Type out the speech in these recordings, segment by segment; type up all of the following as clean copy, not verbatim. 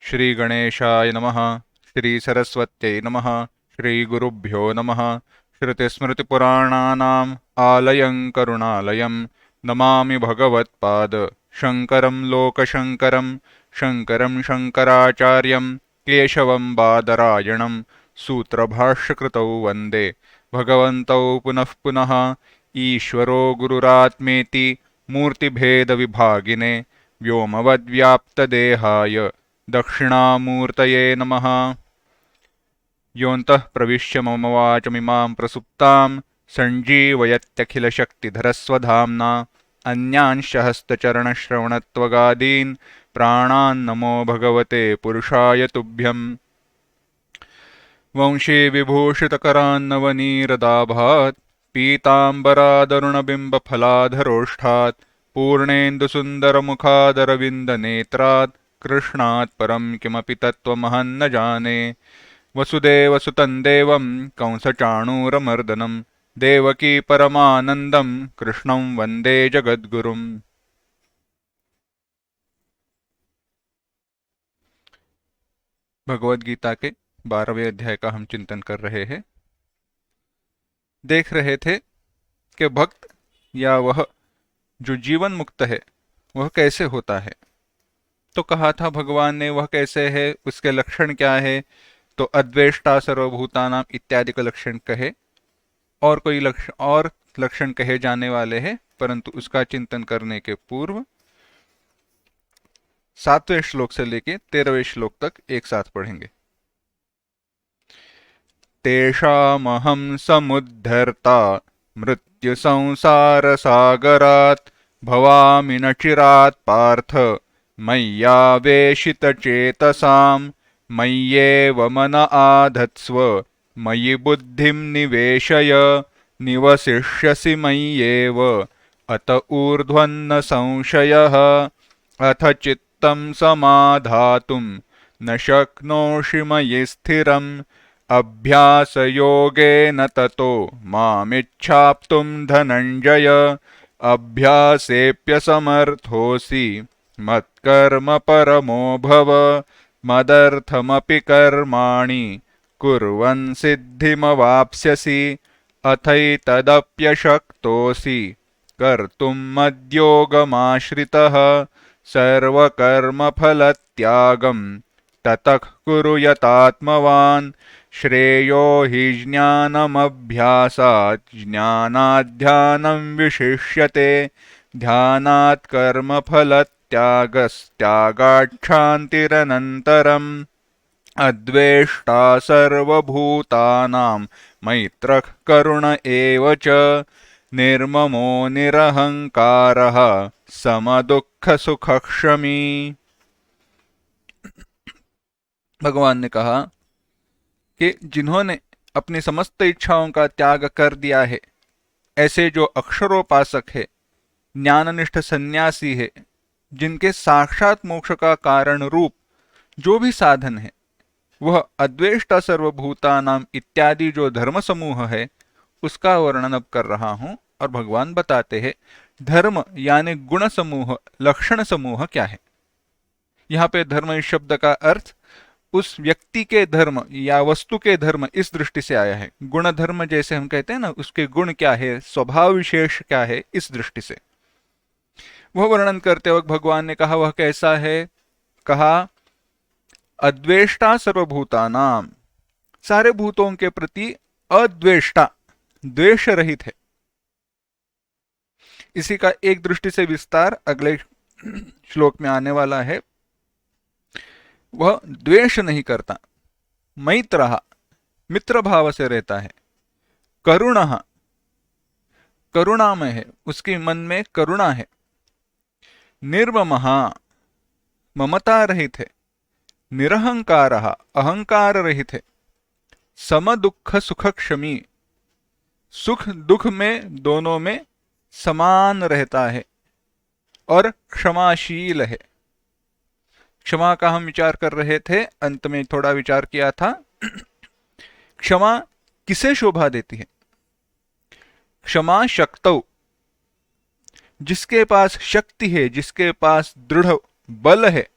श्री गणेशाय नमः। श्री सरस्वत्यै नमः। श्री गुरुभ्यो नमः। श्रुतिस्मृतिपुराणानाम् आलयं करुणालयं नमामि भगवत्पाद शङ्करं लोकशङ्करं शङ्करं शङ्कराचार्यं केशवं बादरायणं सूत्रभाष्यकृतौ वन्दे भगवन्तौ पुनः पुनः। ईश्वरो गुरुरात्मेति मूर्तिभेदविभागिने व्योमवद्व्याप्तदेहाय दक्षिणामूर्तये नमः। योऽन्तः प्रविश्य मम वाचमिमां प्रसुप्तां सञ्जीवयत्यखिलशक्तिधरस्वधाम्ना अन्यांश्च हस्तचरणश्रवणत्वगादीन् प्राणान्नमो भगवते पुरुषाय तुभ्यम्। वंशी विभूषितकरान्नवनीरदाभात् पीताम्बरादरुणबिम्बफलाधरोष्ठात् पूर्णेन्दुसुन्दरमुखादरविन्दनेत्रात् कृष्णात् परं किमपि तत्त्वमहं न जाने। वसुदेवसुतं देवं कंसचाणूरमर्दनं देवकी परमानन्दं कृष्णं वन्दे जगद्गुरुम्। भगवद गीता के 12वें अध्याय का हम चिंतन कर रहे हैं। देख रहे थे कि भक्त या वह जो जीवन मुक्त है वह कैसे होता है। तो कहा था भगवान ने वह कैसे है, उसके लक्षण क्या है। तो अद्वेष्टा सर्वभूतानाम इत्यादि का लक्षण कहे और कोई लक्षण कहे जाने वाले हैं, परंतु उसका चिंतन करने के पूर्व 7वें श्लोक से लेके 13वें श्लोक तक एक साथ पढ़ेंगे। तेषामहं समुद्धर्ता मृत्यु संसार सागरात् भवामि न चिरात् पार्थ मय्यावेशितचेतसाम् मय्येव मन आधत्स्व मयि बुद्धिं निवेशय निवसिष्यसि मय्येव अत ऊर्ध्वन्न संशयः। अथ चित्तं समाधातुं न शक्नोषि मयि स्थिरम् अभ्यासयोगेन ततो मामिच्छाप्तुं धनञ्जय। अभ्यासेऽप्यसमर्थोऽसि मत्कर्म परमो भव मदर्थमपि कर्माणि कुर्वन् सिद्धिमवाप्स्यसि। अथैतदप्यशक्तोऽसि कर्तुं मद्योगमाश्रितः सर्वकर्मफलत्यागं ततः कुरु यतात्मवान्। श्रेयो हि ज्ञानमभ्यासात् ज्ञानाध्यानं विशिष्यते ध्यानात् कर्मफलत्यागस्त्यागाच्छान्तिरनन्तरम्। अद्वेष्टा सर्वभूतानां मैत्रः करुण एव च निर्ममो निरहंकारः समदुःखसुखक्षमी। भगवान ने कहा कि जिन्होंने अपनी समस्त इच्छाओं का त्याग कर दिया है, ऐसे जो अक्षरोपासक है, ज्ञाननिष्ठ सन्यासी है, जिनके साक्षात मोक्ष का कारण रूप जो भी साधन है वह अद्वेष्टा सर्वभूतानाम इत्यादि जो धर्म समूह है उसका वर्णन अब कर रहा हूं। और भगवान बताते हैं धर्म यानी गुण समूह, लक्षण समूह क्या है। यहाँ पे धर्म इस शब्द का अर्थ उस व्यक्ति के धर्म या वस्तु के धर्म इस दृष्टि से आया है। गुण धर्म जैसे हम कहते हैं ना, उसके गुण क्या है, स्वभाव विशेष क्या है, इस दृष्टि से वह वर्णन करते वक्त भगवान ने कहा वह कैसा है। कहा अद्वेष्टा सर्वभूतानाम, सारे भूतों के प्रति अद्वेष्टा, द्वेष रहित है। इसी का एक दृष्टि से विस्तार अगले श्लोक में आने वाला है। वह द्वेष नहीं करता, मैत्रः मित्र भाव से रहता है, करुणः करुणामय है, उसके मन में करुणा है, निर्ममः ममता रहित है, निरहंकारः अहंकार रहित है, समदुःख सुखक्षमी सुख दुख में दोनों में समान रहता है और क्षमाशील है। क्षमा का हम विचार कर रहे थे, अंत में थोड़ा विचार किया था। क्षमा किसे शोभा देती है। क्षमा शक्तौ, जिसके पास शक्ति है, जिसके पास दृढ़ बल है,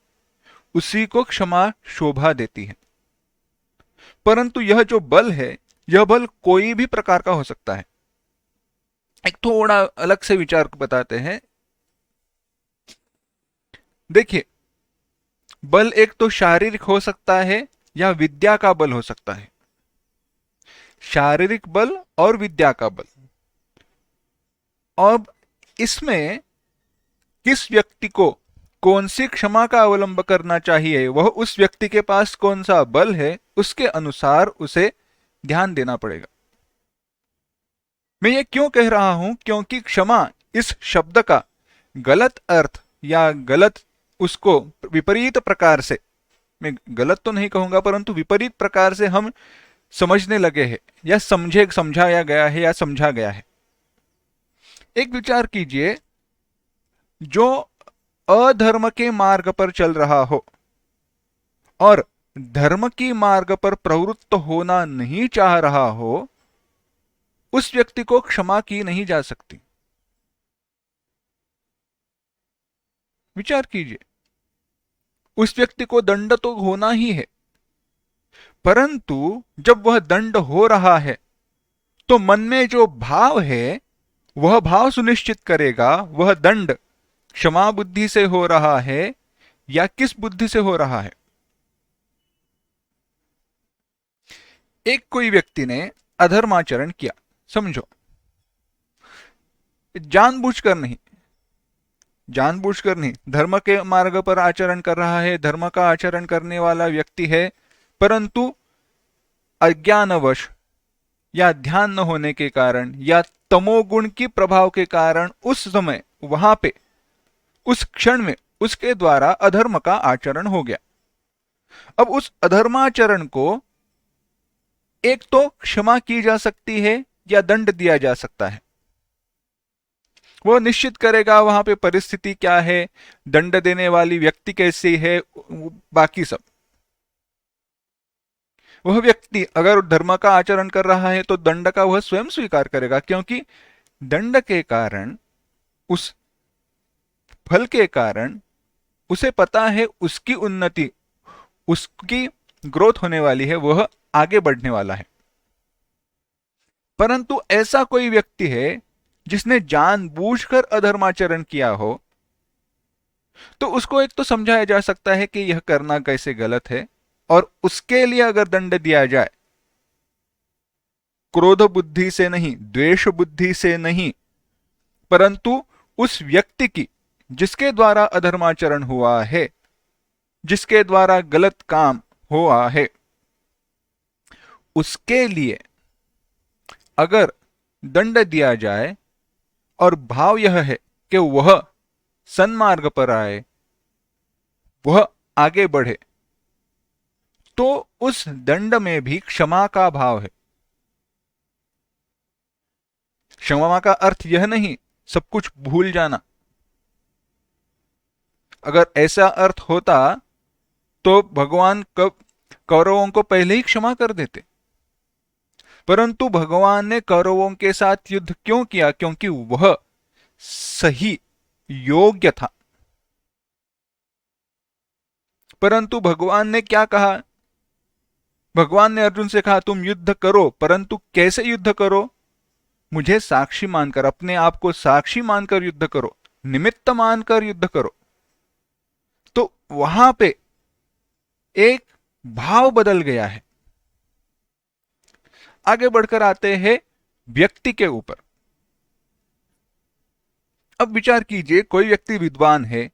उसी को क्षमा शोभा देती है। परंतु यह जो बल है, यह बल कोई भी प्रकार का हो सकता है। एक थोड़ा अलग से विचार बताते हैं। देखिए, बल एक तो शारीरिक हो सकता है या विद्या का बल हो सकता है। शारीरिक बल और विद्या का बल। अब इसमें किस व्यक्ति को कौन सी क्षमा का अवलंब करना चाहिए, वह उस व्यक्ति के पास कौन सा बल है, उसके अनुसार उसे ध्यान देना पड़ेगा। मैं ये क्यों कह रहा हूं? क्योंकि क्षमा इस शब्द का गलत अर्थ या गलत उसको विपरीत प्रकार से, मैं गलत तो नहीं कहूंगा परंतु विपरीत प्रकार से हम समझने लगे हैं या समझाया गया है या समझा गया है। एक विचार कीजिए, जो अधर्म के मार्ग पर चल रहा हो और धर्म की मार्ग पर प्रवृत्त होना नहीं चाह रहा हो, उस व्यक्ति को क्षमा की नहीं जा सकती। विचार कीजिए, उस व्यक्ति को दंड तो होना ही है, परंतु जब वह दंड हो रहा है तो मन में जो भाव है वह भाव सुनिश्चित करेगा वह दंड क्षमा बुद्धि से हो रहा है या किस बुद्धि से हो रहा है। एक कोई व्यक्ति ने अधर्माचरण किया, समझो, जानबूझकर नहीं, जानबूझकर नहीं, धर्म के मार्ग पर आचरण कर रहा है, धर्म का आचरण करने वाला व्यक्ति है, परंतु अज्ञानवश या ध्यान न होने के कारण या तमोगुण की प्रभाव के कारण उस समय वहां पे उस क्षण में उसके द्वारा अधर्म का आचरण हो गया। अब उस अधर्माचरण को एक तो क्षमा की जा सकती है या दंड दिया जा सकता है। वह निश्चित करेगा वहां पे परिस्थिति क्या है, दंड देने वाली व्यक्ति कैसी है, बाकी सब। वह व्यक्ति अगर धर्म का आचरण कर रहा है तो दंड का वह स्वयं स्वीकार करेगा, क्योंकि दंड के कारण, उस फल के कारण उसे पता है उसकी उन्नति, उसकी ग्रोथ होने वाली है, वह आगे बढ़ने वाला है। परंतु ऐसा कोई व्यक्ति है जिसने जानबूझकर अधर्माचरण किया हो, तो उसको एक तो समझाया जा सकता है कि यह करना कैसे गलत है, और उसके लिए अगर दंड दिया जाए, क्रोध बुद्धि से नहीं, द्वेष बुद्धि से नहीं, परंतु उस व्यक्ति की जिसके द्वारा अधर्माचरण हुआ है, जिसके द्वारा गलत काम हुआ है, उसके लिए अगर दंड दिया जाए और भाव यह है कि वह सन्मार्ग पर आए, वह आगे बढ़े, तो उस दंड में भी क्षमा का भाव है। क्षमा का अर्थ यह नहीं सब कुछ भूल जाना। अगर ऐसा अर्थ होता तो भगवान कौरवों को पहले ही क्षमा कर देते, परंतु भगवान ने कौरवों के साथ युद्ध क्यों किया? क्योंकि वह सही योग्य था। परंतु भगवान ने क्या कहा? भगवान ने अर्जुन से कहा तुम युद्ध करो, परंतु कैसे युद्ध करो? मुझे साक्षी मानकर, अपने आप को साक्षी मानकर युद्ध करो, निमित्त मानकर युद्ध करो। तो वहां पे एक भाव बदल गया है। आगे बढ़कर आते हैं व्यक्ति के ऊपर। अब विचार कीजिए, कोई व्यक्ति विद्वान है,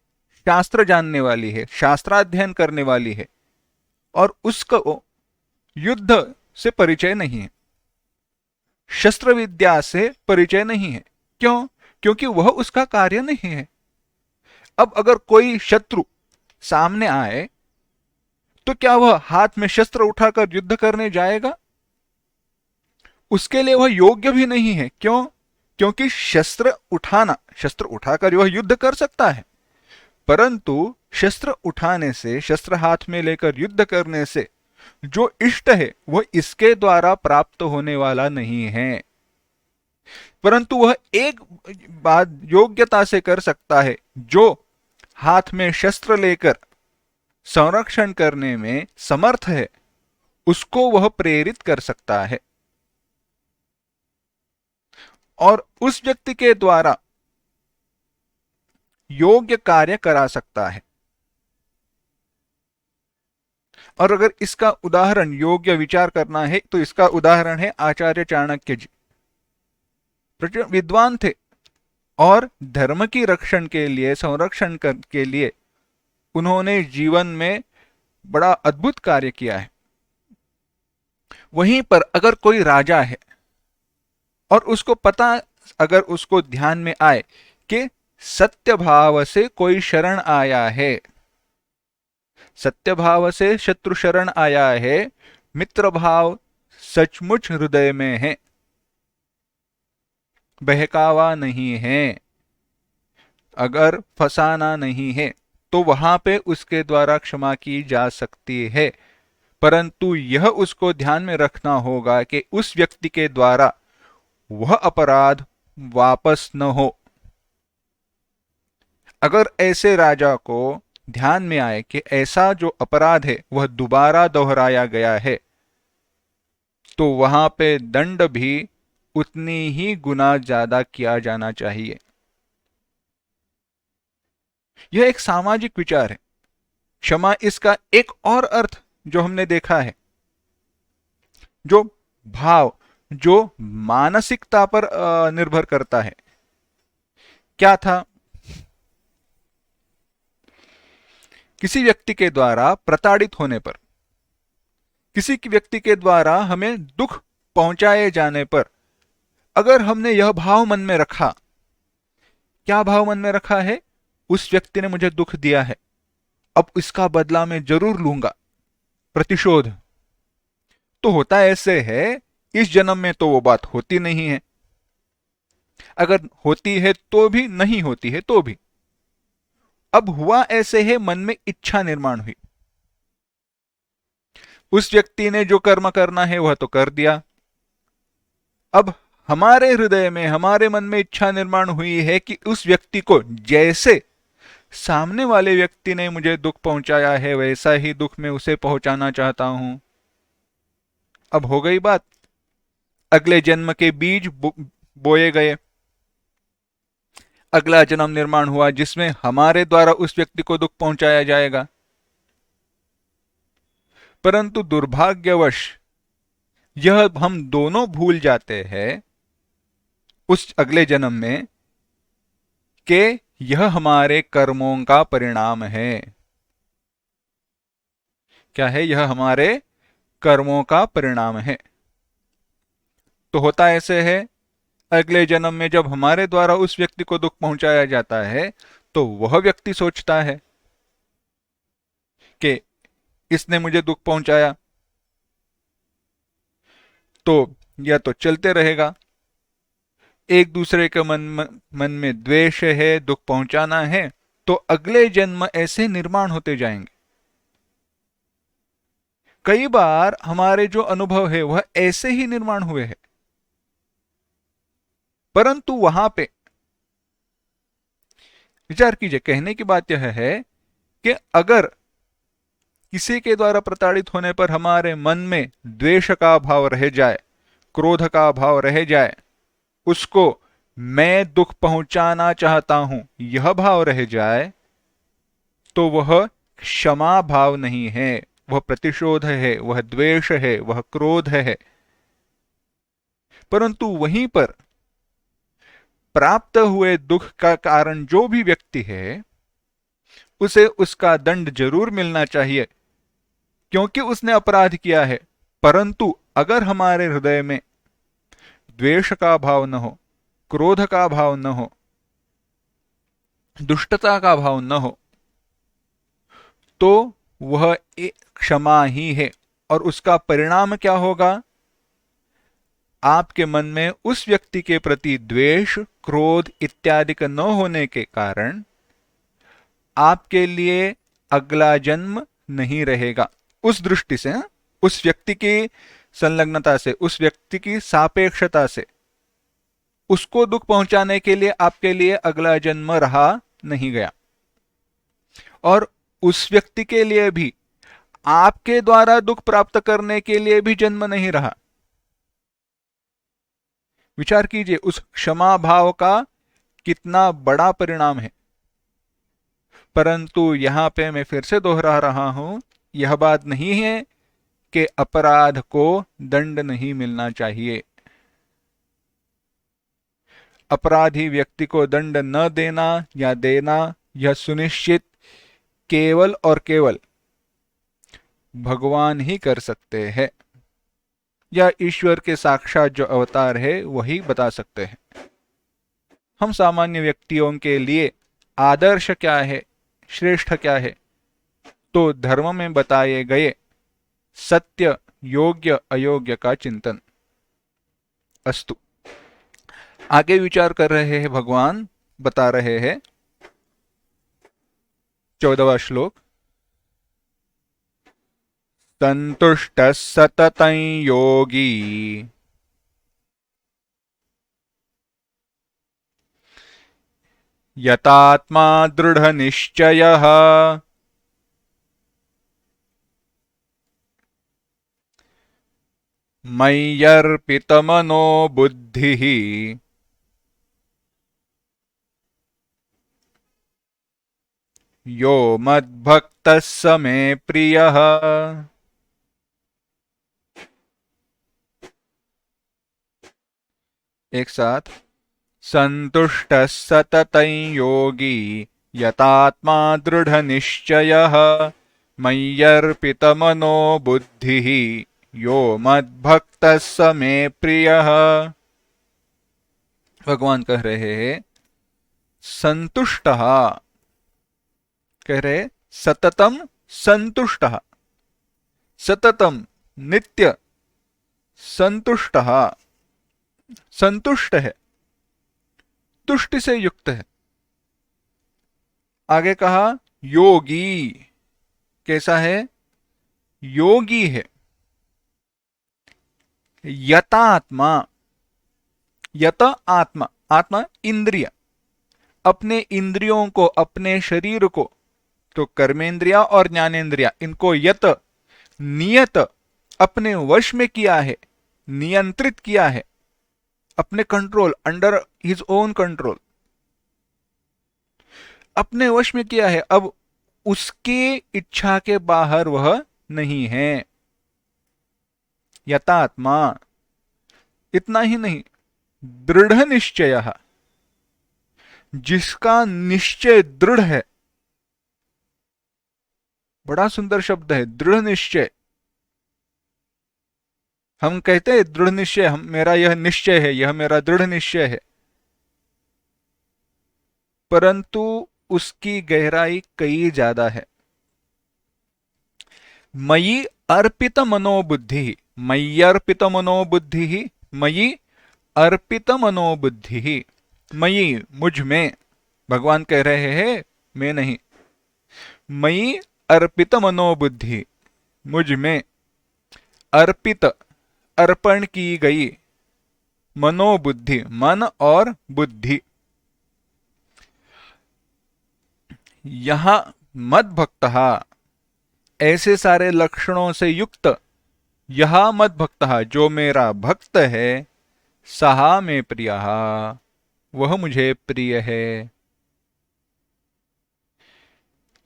शास्त्र जानने वाली है, शास्त्राध्ययन करने वाली है, और उसको युद्ध से परिचय नहीं है, शस्त्र विद्या से परिचय नहीं है। क्यों? क्योंकि वह उसका कार्य नहीं है। अब अगर कोई शत्रु सामने आए तो क्या वह हाथ में शस्त्र उठाकर युद्ध करने जाएगा? उसके लिए वह योग्य भी नहीं है। क्यों? क्योंकि शस्त्र उठाकर वह युद्ध कर सकता है, परंतु शस्त्र उठाने से, शस्त्र हाथ में लेकर युद्ध करने से जो इष्ट है वह इसके द्वारा प्राप्त होने वाला नहीं है, परंतु वह एक बात योग्यता से कर सकता है, जो हाथ में शस्त्र लेकर संरक्षण करने में समर्थ है, उसको वह प्रेरित कर सकता है और उस व्यक्ति के द्वारा योग्य कार्य करा सकता है। और अगर इसका उदाहरण योग्य विचार करना है तो इसका उदाहरण है आचार्य चाणक्य जी। विद्वान थे और धर्म की रक्षण के लिए, संरक्षण के लिए उन्होंने जीवन में बड़ा अद्भुत कार्य किया है। वहीं पर अगर कोई राजा है और उसको पता, अगर उसको ध्यान में आए कि सत्य भाव से कोई शरण आया है, सत्य भाव से शत्रु शरण आया है, मित्र भाव सचमुच हृदय में है, बहकावा नहीं है, अगर फसाना नहीं है, तो वहां पे उसके द्वारा क्षमा की जा सकती है। परंतु यह उसको ध्यान में रखना होगा कि उस व्यक्ति के द्वारा वह अपराध वापस न हो। अगर ऐसे राजा को ध्यान में आए कि ऐसा जो अपराध है वह दोबारा दोहराया गया है, तो वहां पे दंड भी उतनी ही गुना ज्यादा किया जाना चाहिए। यह एक सामाजिक विचार है। क्षमा इसका एक और अर्थ जो हमने देखा है, जो भाव, जो मानसिकता पर निर्भर करता है, क्या था? किसी व्यक्ति के द्वारा प्रताड़ित होने पर, किसी व्यक्ति के द्वारा हमें दुख पहुंचाए जाने पर अगर हमने यह भाव मन में रखा, क्या भाव मन में रखा है? उस व्यक्ति ने मुझे दुख दिया है, अब इसका बदला मैं जरूर लूंगा, प्रतिशोध। तो होता ऐसे है, इस जन्म में तो वो बात होती नहीं है, अगर होती है तो भी, नहीं होती है तो भी। अब हुआ ऐसे है, मन में इच्छा निर्माण हुई, उस व्यक्ति ने जो कर्म करना है वह तो कर दिया। अब हमारे हृदय में, हमारे मन में इच्छा निर्माण हुई है कि उस व्यक्ति को, जैसे सामने वाले व्यक्ति ने मुझे दुख पहुंचाया है वैसा ही दुख मैं उसे पहुंचाना चाहता हूं। अब हो गई बात, अगले जन्म के बीज बोए गए, अगला जन्म निर्माण हुआ जिसमें हमारे द्वारा उस व्यक्ति को दुख पहुंचाया जाएगा। परंतु दुर्भाग्यवश यह हम दोनों भूल जाते हैं उस अगले जन्म में कि यह हमारे कर्मों का परिणाम है। क्या है? यह हमारे कर्मों का परिणाम है। तो होता ऐसे है, अगले जन्म में जब हमारे द्वारा उस व्यक्ति को दुख पहुंचाया जाता है तो वह व्यक्ति सोचता है कि इसने मुझे दुख पहुंचाया, तो यह तो चलते रहेगा, एक दूसरे के मन में द्वेष है, दुख पहुंचाना है, तो अगले जन्म ऐसे निर्माण होते जाएंगे। कई बार हमारे जो अनुभव है वह ऐसे ही निर्माण हुए हैं, परंतु वहां पे विचार कीजिए। कहने की बात यह है कि अगर किसी के द्वारा प्रताड़ित होने पर हमारे मन में द्वेष का भाव रह जाए, क्रोध का भाव रह जाए, उसको मैं दुख पहुंचाना चाहता हूं यह भाव रह जाए, तो वह क्षमा भाव नहीं है, वह प्रतिशोध है, वह द्वेष है, वह क्रोध है। परंतु वहीं पर प्राप्त हुए दुख का कारण जो भी व्यक्ति है उसे उसका दंड जरूर मिलना चाहिए, क्योंकि उसने अपराध किया है। परंतु अगर हमारे हृदय में द्वेष का भाव न हो, क्रोध का भाव न हो, दुष्टता का भाव न हो, तो वह एक क्षमा ही है। और उसका परिणाम क्या होगा? आपके मन में उस व्यक्ति के प्रति द्वेष, क्रोध इत्यादि का न होने के कारण आपके लिए अगला जन्म नहीं रहेगा। उस दृष्टि से, उस व्यक्ति की संलग्नता से, उस व्यक्ति की सापेक्षता से, उसको दुख पहुंचाने के लिए आपके लिए अगला जन्म रहा नहीं गया। और उस व्यक्ति के लिए भी आपके द्वारा दुख प्राप्त करने के लिए भी जन्म नहीं रहा। विचार कीजिए उस क्षमा भाव का कितना बड़ा परिणाम है। परंतु यहां पे मैं फिर से दोहरा रहा हूं, यह बात नहीं है कि अपराध को दंड नहीं मिलना चाहिए। अपराधी व्यक्ति को दंड न देना या देना, यह सुनिश्चित केवल और केवल भगवान ही कर सकते हैं, या ईश्वर के साक्षात जो अवतार है वही बता सकते हैं। हम सामान्य व्यक्तियों के लिए आदर्श क्या है, श्रेष्ठ क्या है, तो धर्म में बताए गए सत्य, योग्य, अयोग्य का चिंतन। अस्तु, आगे विचार कर रहे हैं भगवान, बता रहे हैं 14वां श्लोक। संतुष्टः सततं योगी यतात्मा दृढ़निश्चयः मय्यर्पितमनो बुद्धिः यो मद्भक्तः स मे प्रियः। एक साथ। संतुष्टः सततं योगी यतात्मा दृढ़निश्चयः मय्यर्पितमनो बुद्धिः यो मद्भक्तः स मे प्रियः। भगवान कह रहे हैं संतुष्टः, कह रहे सततम संतुष्टः, सततम नित्य संतुष्टः, संतुष्ट है, तुष्टि से युक्त है। आगे कहा योगी, कैसा है? योगी है। यतात्मा, यत आत्मा, आत्मा इंद्रिय, अपने इंद्रियों को, अपने शरीर को, तो कर्मेंद्रिया और ज्ञानेंद्रिया, इनको यत नियत अपने वश में किया है, नियंत्रित किया है, अपने control, under his own control, अपने वश में किया है। अब उसके इच्छा के बाहर वह नहीं है। यतात्मा, इतना ही नहीं, दृढ़ निश्चय, जिसका निश्चय दृढ़ है। बड़ा सुंदर शब्द है, दृढ़ निश्चय। हम कहते हैं दृढ़ निश्चय, हम, मेरा यह निश्चय है, यह मेरा दृढ़ निश्चय है, परंतु उसकी गहराई कई ज्यादा है। मयि अर्पित मनोबुद्धि, मय्यर्पित मनोबुद्धि, मयि अर्पित मनोबुद्धि, मयि मुझ में, भगवान कह रहे हैं मैं नहीं, मयि अर्पित मनोबुद्धि, मुझ में अर्पित, अर्पण की गई, मनोबुद्धि, मन और बुद्धि। यहां मद्भक्तः, ऐसे सारे लक्षणों से युक्त, यह मद्भक्तः, जो मेरा भक्त है, सहा में प्रियः, वह मुझे प्रिय है।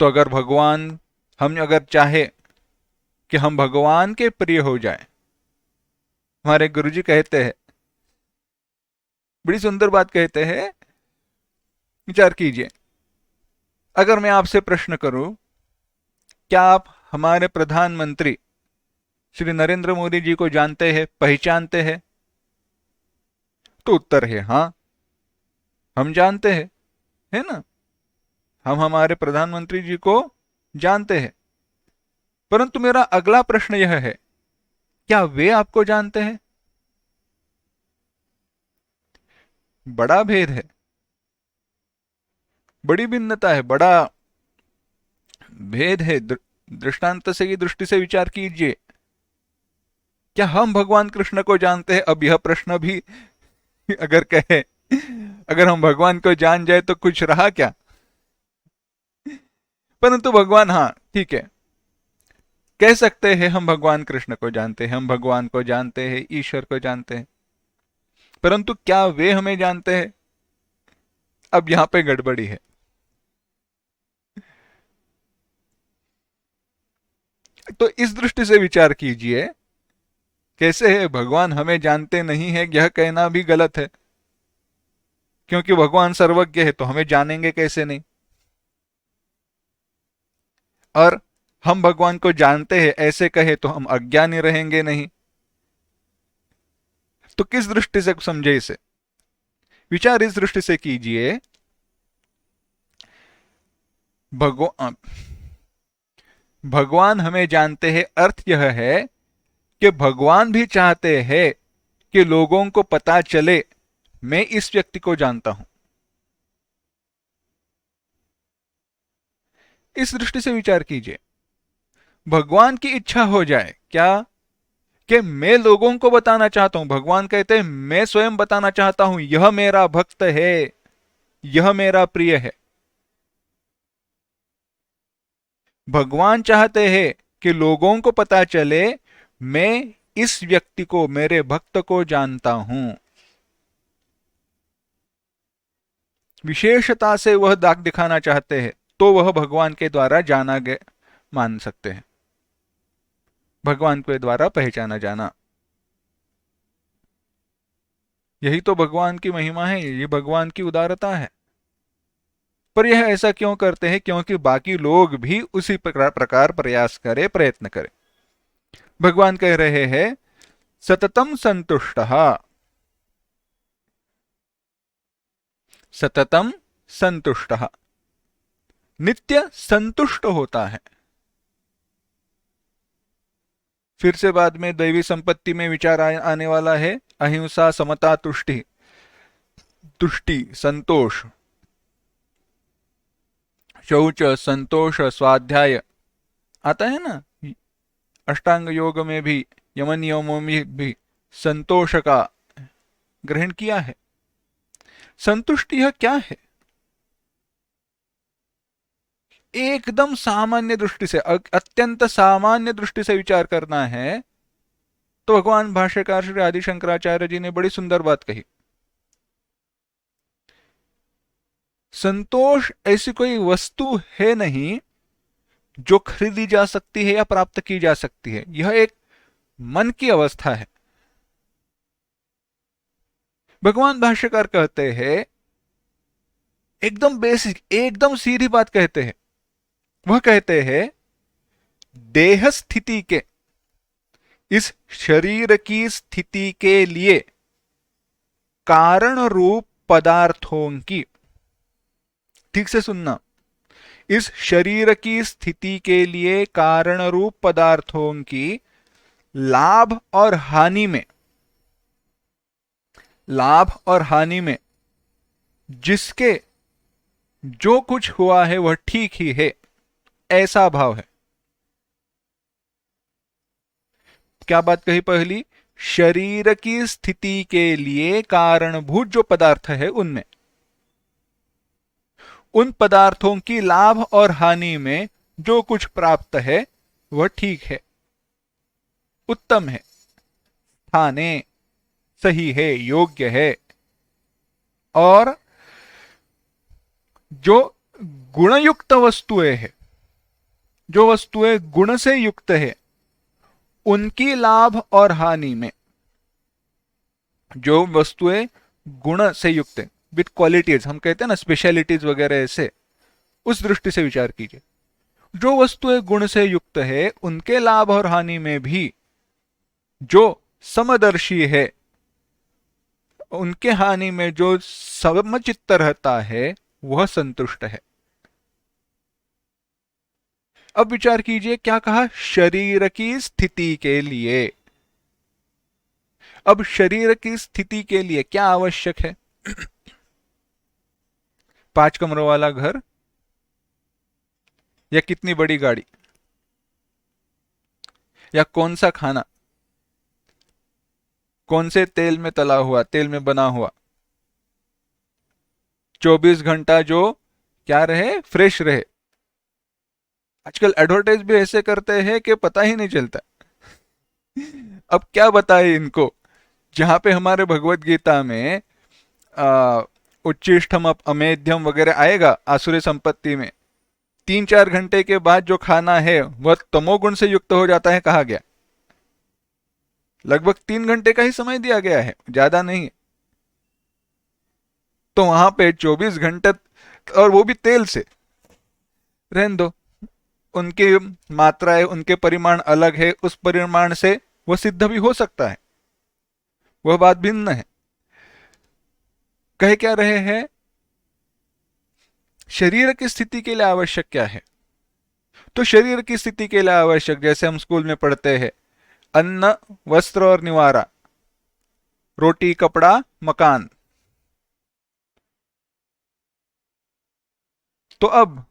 तो अगर भगवान, हम अगर चाहे कि हम भगवान के प्रिय हो जाए, हमारे गुरुजी कहते हैं, बड़ी सुंदर बात कहते हैं, विचार कीजिए। अगर मैं आपसे प्रश्न करूं, क्या आप हमारे प्रधानमंत्री श्री नरेंद्र मोदी जी को जानते हैं, पहचानते हैं? तो उत्तर है हाँ, हम जानते हैं, है ना? हम हमारे प्रधानमंत्री जी को जानते हैं। परंतु मेरा अगला प्रश्न यह है, क्या वे आपको जानते हैं? बड़ा भेद है, बड़ी भिन्नता है, बड़ा भेद है। दृष्टांत से की दृष्टि से विचार कीजिए। क्या हम भगवान कृष्ण को जानते हैं? अब यह प्रश्न भी अगर कहे, अगर हम भगवान को जान जाए तो कुछ रहा क्या? परंतु भगवान, हाँ ठीक है, कह सकते हैं हम भगवान कृष्ण को जानते हैं, हम भगवान को जानते हैं, ईश्वर को जानते हैं, परंतु क्या वे हमें जानते हैं? अब यहां पे गड़बड़ी है। तो इस दृष्टि से विचार कीजिए, कैसे है भगवान हमें जानते नहीं है, यह कहना भी गलत है, क्योंकि भगवान सर्वज्ञ है तो हमें जानेंगे कैसे नहीं। और हम भगवान को जानते हैं ऐसे कहे तो हम अज्ञानी रहेंगे नहीं। तो किस दृष्टि से समझे इसे? विचार इस दृष्टि से कीजिए, भगवान भगवान हमें जानते हैं, अर्थ यह है कि भगवान भी चाहते हैं कि लोगों को पता चले मैं इस व्यक्ति को जानता हूं। इस दृष्टि से विचार कीजिए, भगवान की इच्छा हो जाए क्या कि मैं लोगों को बताना चाहता हूं। भगवान कहते हैं मैं स्वयं बताना चाहता हूं, यह मेरा भक्त है, यह मेरा प्रिय है। भगवान चाहते हैं कि लोगों को पता चले मैं इस व्यक्ति को, मेरे भक्त को जानता हूं। विशेषता से वह दाग दिखाना चाहते हैं, तो वह भगवान के द्वारा जाना गया मान सकते हैं, भगवान के द्वारा पहचाना जाना। यही तो भगवान की महिमा है, ये भगवान की उदारता है। पर यह ऐसा क्यों करते हैं? क्योंकि बाकी लोग भी उसी प्रकार प्रयास करें, प्रयत्न करें। भगवान कह रहे हैं सततम संतुष्टः, सततम संतुष्टः, नित्य संतुष्ट होता है। फिर से बाद में दैवी संपत्ति में विचार आने वाला है, अहिंसा, समता, तुष्टि, तुष्टि संतोष, शौच संतोष, स्वाध्याय आता है ना। अष्टांग योग में भी, यम नियमों में भी संतोष का ग्रहण किया है। संतुष्टि यह क्या है? एकदम सामान्य दृष्टि से, अत्यंत सामान्य दृष्टि से विचार करना है तो भगवान भाष्यकार श्री आदि शंकराचार्य जी ने बड़ी सुंदर बात कही। संतोष ऐसी कोई वस्तु है नहीं जो खरीदी जा सकती है या प्राप्त की जा सकती है, यह एक मन की अवस्था है। भगवान भाष्यकार कहते हैं, एकदम बेसिक, एकदम सीधी बात कहते हैं। वह कहते हैं देह स्थिति के, इस शरीर की स्थिति के लिए कारण रूप पदार्थों की, ठीक से सुनना, इस शरीर की स्थिति के लिए कारण रूप पदार्थों की लाभ और हानि में, लाभ और हानि में जिसके जो कुछ हुआ है वह ठीक ही है, ऐसा भाव है। क्या बात कही पहली? शरीर की स्थिति के लिए कारणभूत जो पदार्थ है उनमें, उन पदार्थों की लाभ और हानि में जो कुछ प्राप्त है वह ठीक है, उत्तम है, स्थाने सही है, योग्य है। और जो गुणयुक्त वस्तुएं है, जो वस्तुएं गुण से युक्त है, उनकी लाभ और हानि में, जो वस्तुएं गुण से युक्त है, विथ क्वालिटीज, हम कहते हैं ना स्पेशलिटीज वगैरह, ऐसे उस दृष्टि से विचार कीजिए। जो वस्तुएं गुण से युक्त है उनके लाभ और हानि में भी जो समदर्शी है, उनके हानि में जो समचित्त रहता है वह संतुष्ट है। अब विचार कीजिए, क्या कहा? शरीर की स्थिति के लिए। अब शरीर की स्थिति के लिए क्या आवश्यक है? 5 कमरों वाला घर या कितनी बड़ी गाड़ी, या कौन सा खाना, कौन से तेल में तला हुआ, तेल में बना हुआ, 24 घंटा जो क्या रहे, फ्रेश रहे, आजकल एडवर्टाइज भी ऐसे करते हैं कि पता ही नहीं चलता। अब क्या बताए इनको, जहां पे हमारे भगवत गीता में आ, उच्चिष्टम अमेध्यम वगैरह आएगा आसुरी संपत्ति में, 3-4 घंटे के बाद जो खाना है वह तमोगुण से युक्त हो जाता है, कहा गया। लगभग 3 घंटे का ही समय दिया गया है, ज्यादा नहीं। तो वहां पे 24 घंटे, और वो भी तेल से, रहने दो। उनकी मात्राएं, उनके परिमाण अलग है, उस परिमाण से वह सिद्ध भी हो सकता है, वह बात भिन्न है। कह क्या रहे हैं, शरीर की स्थिति के लिए आवश्यक क्या है? तो शरीर की स्थिति के लिए आवश्यक, जैसे हम स्कूल में पढ़ते हैं, अन्न, वस्त्र और निवारा, रोटी, कपड़ा, मकान। तो अब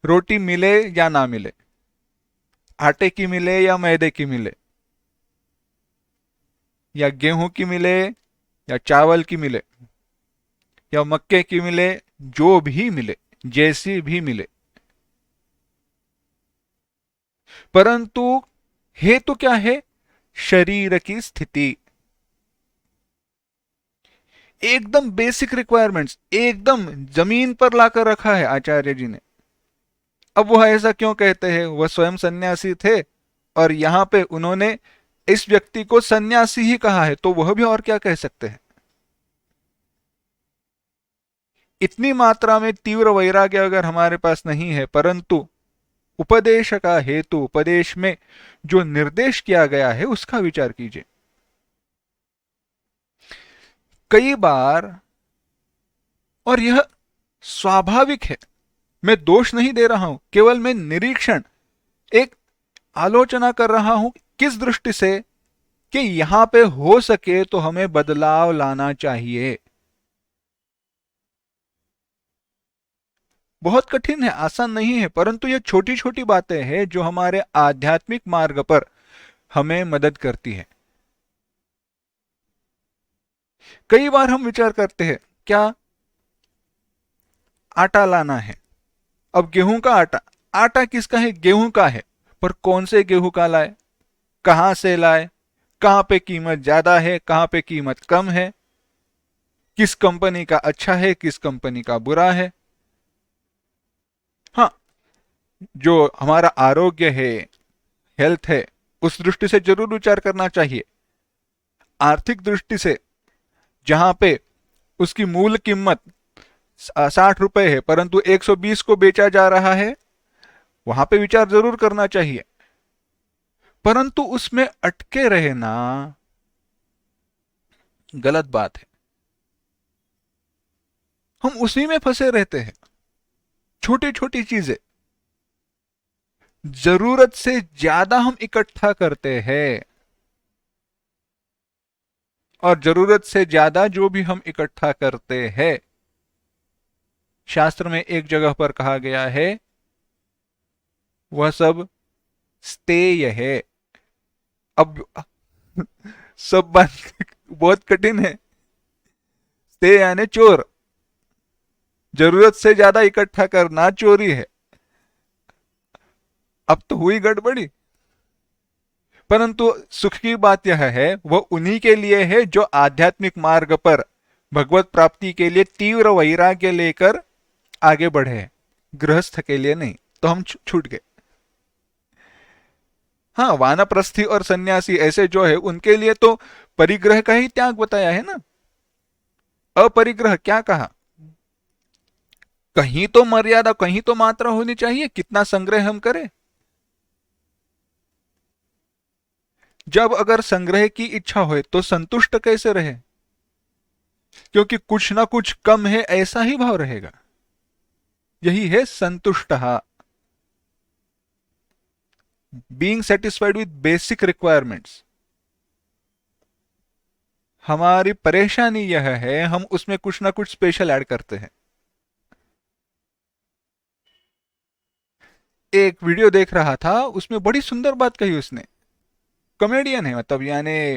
रोटी मिले या ना मिले, आटे की मिले या मैदे की मिले, या गेहूं की मिले या चावल की मिले या मक्के की मिले, जो भी मिले, जैसी भी मिले, परंतु हेतु क्या है? शरीर की स्थिति। एकदम बेसिक रिक्वायरमेंट्स, एकदम जमीन पर लाकर रखा है आचार्य जी ने। अब वह ऐसा क्यों कहते हैं? वह स्वयं सन्यासी थे और यहां पे उन्होंने इस व्यक्ति को सन्यासी ही कहा है, तो वह भी और क्या कह सकते हैं? इतनी मात्रा में तीव्र वैराग्य अगर हमारे पास नहीं है, परंतु उपदेश का हेतु, उपदेश में जो निर्देश किया गया है उसका विचार कीजिए। कई बार, और यह स्वाभाविक है, मैं दोष नहीं दे रहा हूं, केवल मैं निरीक्षण, एक आलोचना कर रहा हूं, किस दृष्टि से कि यहां पे हो सके तो हमें बदलाव लाना चाहिए। बहुत कठिन है, आसान नहीं है, परंतु ये छोटी छोटी बातें हैं जो हमारे आध्यात्मिक मार्ग पर हमें मदद करती है। कई बार हम विचार करते हैं, क्या आटा लाना है, अब गेहूं का आटा, आटा किसका है? गेहूं का है, पर कौन से गेहूं का लाए, कहां से लाए, कहां पे कीमत ज्यादा है, कहां पे कीमत कम है, किस कंपनी का अच्छा है, किस कंपनी का बुरा है। हाँ, जो हमारा आरोग्य है, हेल्थ है, उस दृष्टि से जरूर विचार करना चाहिए। आर्थिक दृष्टि से जहां पे उसकी मूल कीमत 60 रुपए है परंतु 120 को बेचा जा रहा है, वहां पे विचार जरूर करना चाहिए। परंतु उसमें अटके रहना गलत बात है। हम उसी में फंसे रहते हैं। छोटी छोटी चीजें, जरूरत से ज्यादा हम इकट्ठा करते हैं, और जरूरत से ज्यादा जो भी हम इकट्ठा करते हैं, शास्त्र में एक जगह पर कहा गया है, वह सब स्तेय है। अब सब बात बहुत कठिन है। स्तेय यानी चोर, जरूरत से ज्यादा इकट्ठा करना चोरी है। अब तो हुई गड़बड़ी। परंतु सुख की बात यह है, वह उन्हीं के लिए है जो आध्यात्मिक मार्ग पर भगवत प्राप्ति के लिए तीव्र वैराग्य लेकर आगे बढ़े, गृहस्थ के लिए नहीं। तो हम छूट गए। हाँ, वानप्रस्थी और सन्यासी ऐसे जो है उनके लिए तो परिग्रह का ही त्याग बताया है ना। अपरिग्रह क्या कहा? कहीं तो मर्यादा, कहीं तो मात्रा होनी चाहिए, कितना संग्रह हम करें। जब अगर संग्रह की इच्छा हो तो संतुष्ट कैसे रहे? क्योंकि कुछ ना कुछ कम है ऐसा ही भाव रहेगा। यही है संतुष्ट, being satisfied with basic requirements. हमारी परेशानी यह है, हम उसमें कुछ ना कुछ स्पेशल ऐड करते हैं। एक वीडियो देख रहा था, उसमें बड़ी सुंदर बात कही उसने। कॉमेडियन है, मतलब यानी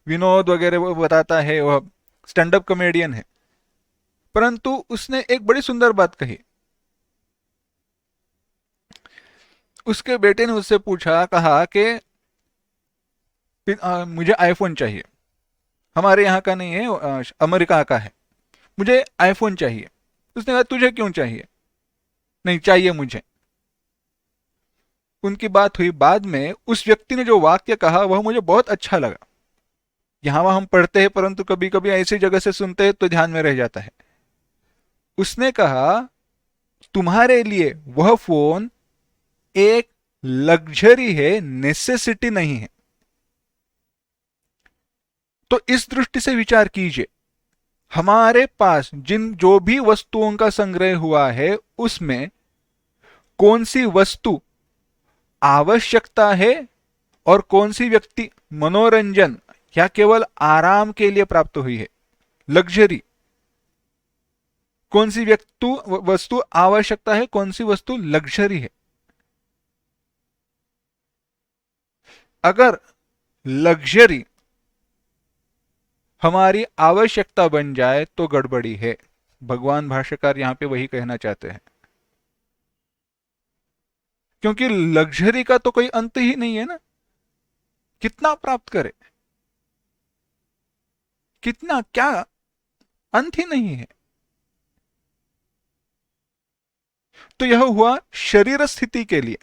विनोद वगैरह वो बताता है, वह स्टैंड अप कॉमेडियन है। परंतु उसने एक बड़ी सुंदर बात कही उसके बेटे ने उससे पूछा, कहा कि मुझे आईफोन चाहिए, हमारे यहाँ का नहीं है, अमेरिका का है, मुझे आईफोन चाहिए। उसने कहा तुझे क्यों चाहिए? नहीं चाहिए मुझे। उनकी बात हुई, बाद में उस व्यक्ति ने जो वाक्य कहा वह मुझे बहुत अच्छा लगा। यहाँ वहां हम पढ़ते हैं, परंतु कभी कभी ऐसी जगह से सुनते हैं तो ध्यान में रह जाता है। उसने कहा तुम्हारे लिए वह फोन एक लग्जरी है, नेसेसिटी नहीं है। तो इस दृष्टि से विचार कीजिए, हमारे पास जिन जो भी वस्तुओं का संग्रह हुआ है उसमें कौन सी वस्तु आवश्यकता है और कौन सी व्यक्ति मनोरंजन या केवल आराम के लिए प्राप्त हुई है, लग्जरी। कौन सी वस्तु आवश्यकता है, कौन सी वस्तु लग्जरी है। अगर लग्जरी हमारी आवश्यकता बन जाए तो गड़बड़ी है। भगवान भाष्यकार यहां पे वही कहना चाहते हैं, क्योंकि लग्जरी का तो कोई अंत ही नहीं है ना। कितना प्राप्त करे, कितना, क्या, अंत ही नहीं है। तो यह हुआ शरीर स्थिति के लिए।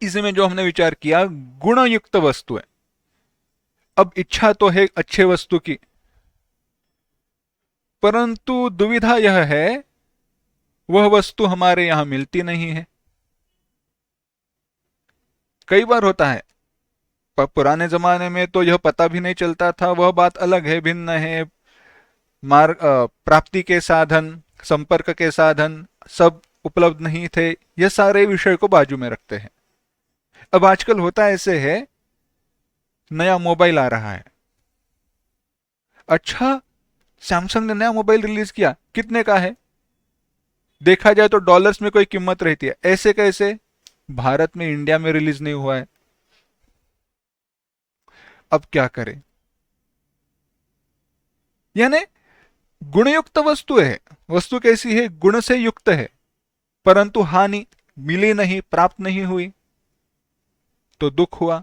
इसमें जो हमने विचार किया गुणयुक्त वस्तु है। अब इच्छा तो है अच्छे वस्तु की, परंतु दुविधा यह है वह वस्तु हमारे यहां मिलती नहीं है। कई बार होता है, पुराने जमाने में तो यह पता भी नहीं चलता था, वह बात अलग है, भिन्न है। मार्ग, प्राप्ति के साधन, संपर्क के साधन सब उपलब्ध नहीं थे। यह सारे विषय को बाजू में रखते हैं। अब आजकल होता ऐसे है, नया मोबाइल आ रहा है, अच्छा सैमसंग ने नया मोबाइल रिलीज किया, कितने का है? देखा जाए तो डॉलर्स में कोई कीमत रहती है। ऐसे कैसे? भारत में, इंडिया में रिलीज नहीं हुआ है। अब क्या करें? यानी गुणयुक्त वस्तु है, वस्तु कैसी है? गुण से युक्त है, परंतु हानि मिली नहीं, प्राप्त नहीं हुई, तो दुख हुआ।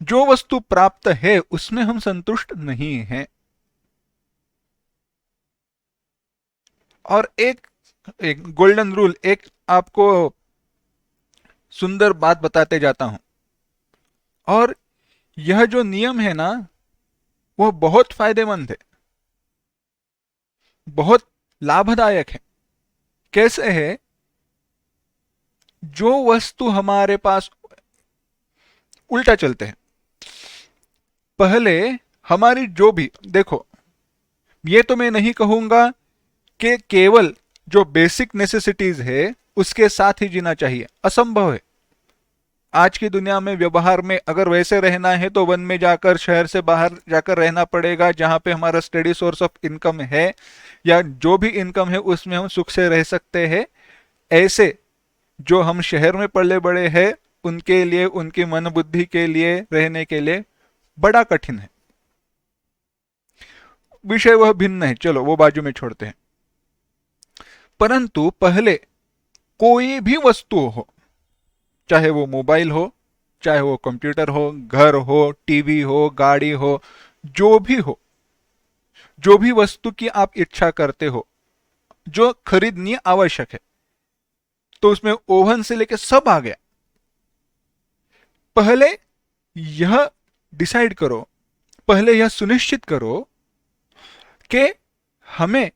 जो वस्तु प्राप्त है उसमें हम संतुष्ट नहीं हैं। और एक एक गोल्डन रूल, एक आपको सुंदर बात बताते जाता हूं। और यह जो नियम है ना, वह बहुत फायदेमंद है, बहुत लाभदायक है। कैसे है? जो वस्तु हमारे पास, उल्टा चलते हैं, पहले हमारी जो भी, देखो, ये तो मैं नहीं कहूंगा कि केवल जो बेसिक नेसेसिटीज है उसके साथ ही जीना चाहिए, असंभव है। आज की दुनिया में व्यवहार में अगर वैसे रहना है तो वन में जाकर, शहर से बाहर जाकर रहना पड़ेगा, जहां पे हमारा स्टेडी सोर्स ऑफ इनकम है, या जो भी इनकम है उसमें हम सुख से रह सकते हैं। ऐसे जो हम शहर में पले बड़े हैं उनके लिए, उनकी मन बुद्धि के लिए, रहने के लिए बड़ा कठिन है। विषय वह भिन्न है, चलो वो बाजू में छोड़ते हैं। परंतु पहले कोई भी वस्तु हो, चाहे वो मोबाइल हो, चाहे वो कंप्यूटर हो, घर हो, टीवी हो, गाड़ी हो, जो भी हो, जो भी वस्तु की आप इच्छा करते हो, जो खरीदनी आवश्यक है, तो उसमें ओवन से लेकर सब आ गया। पहले यह डिसाइड करो, पहले यह सुनिश्चित करो कि हमें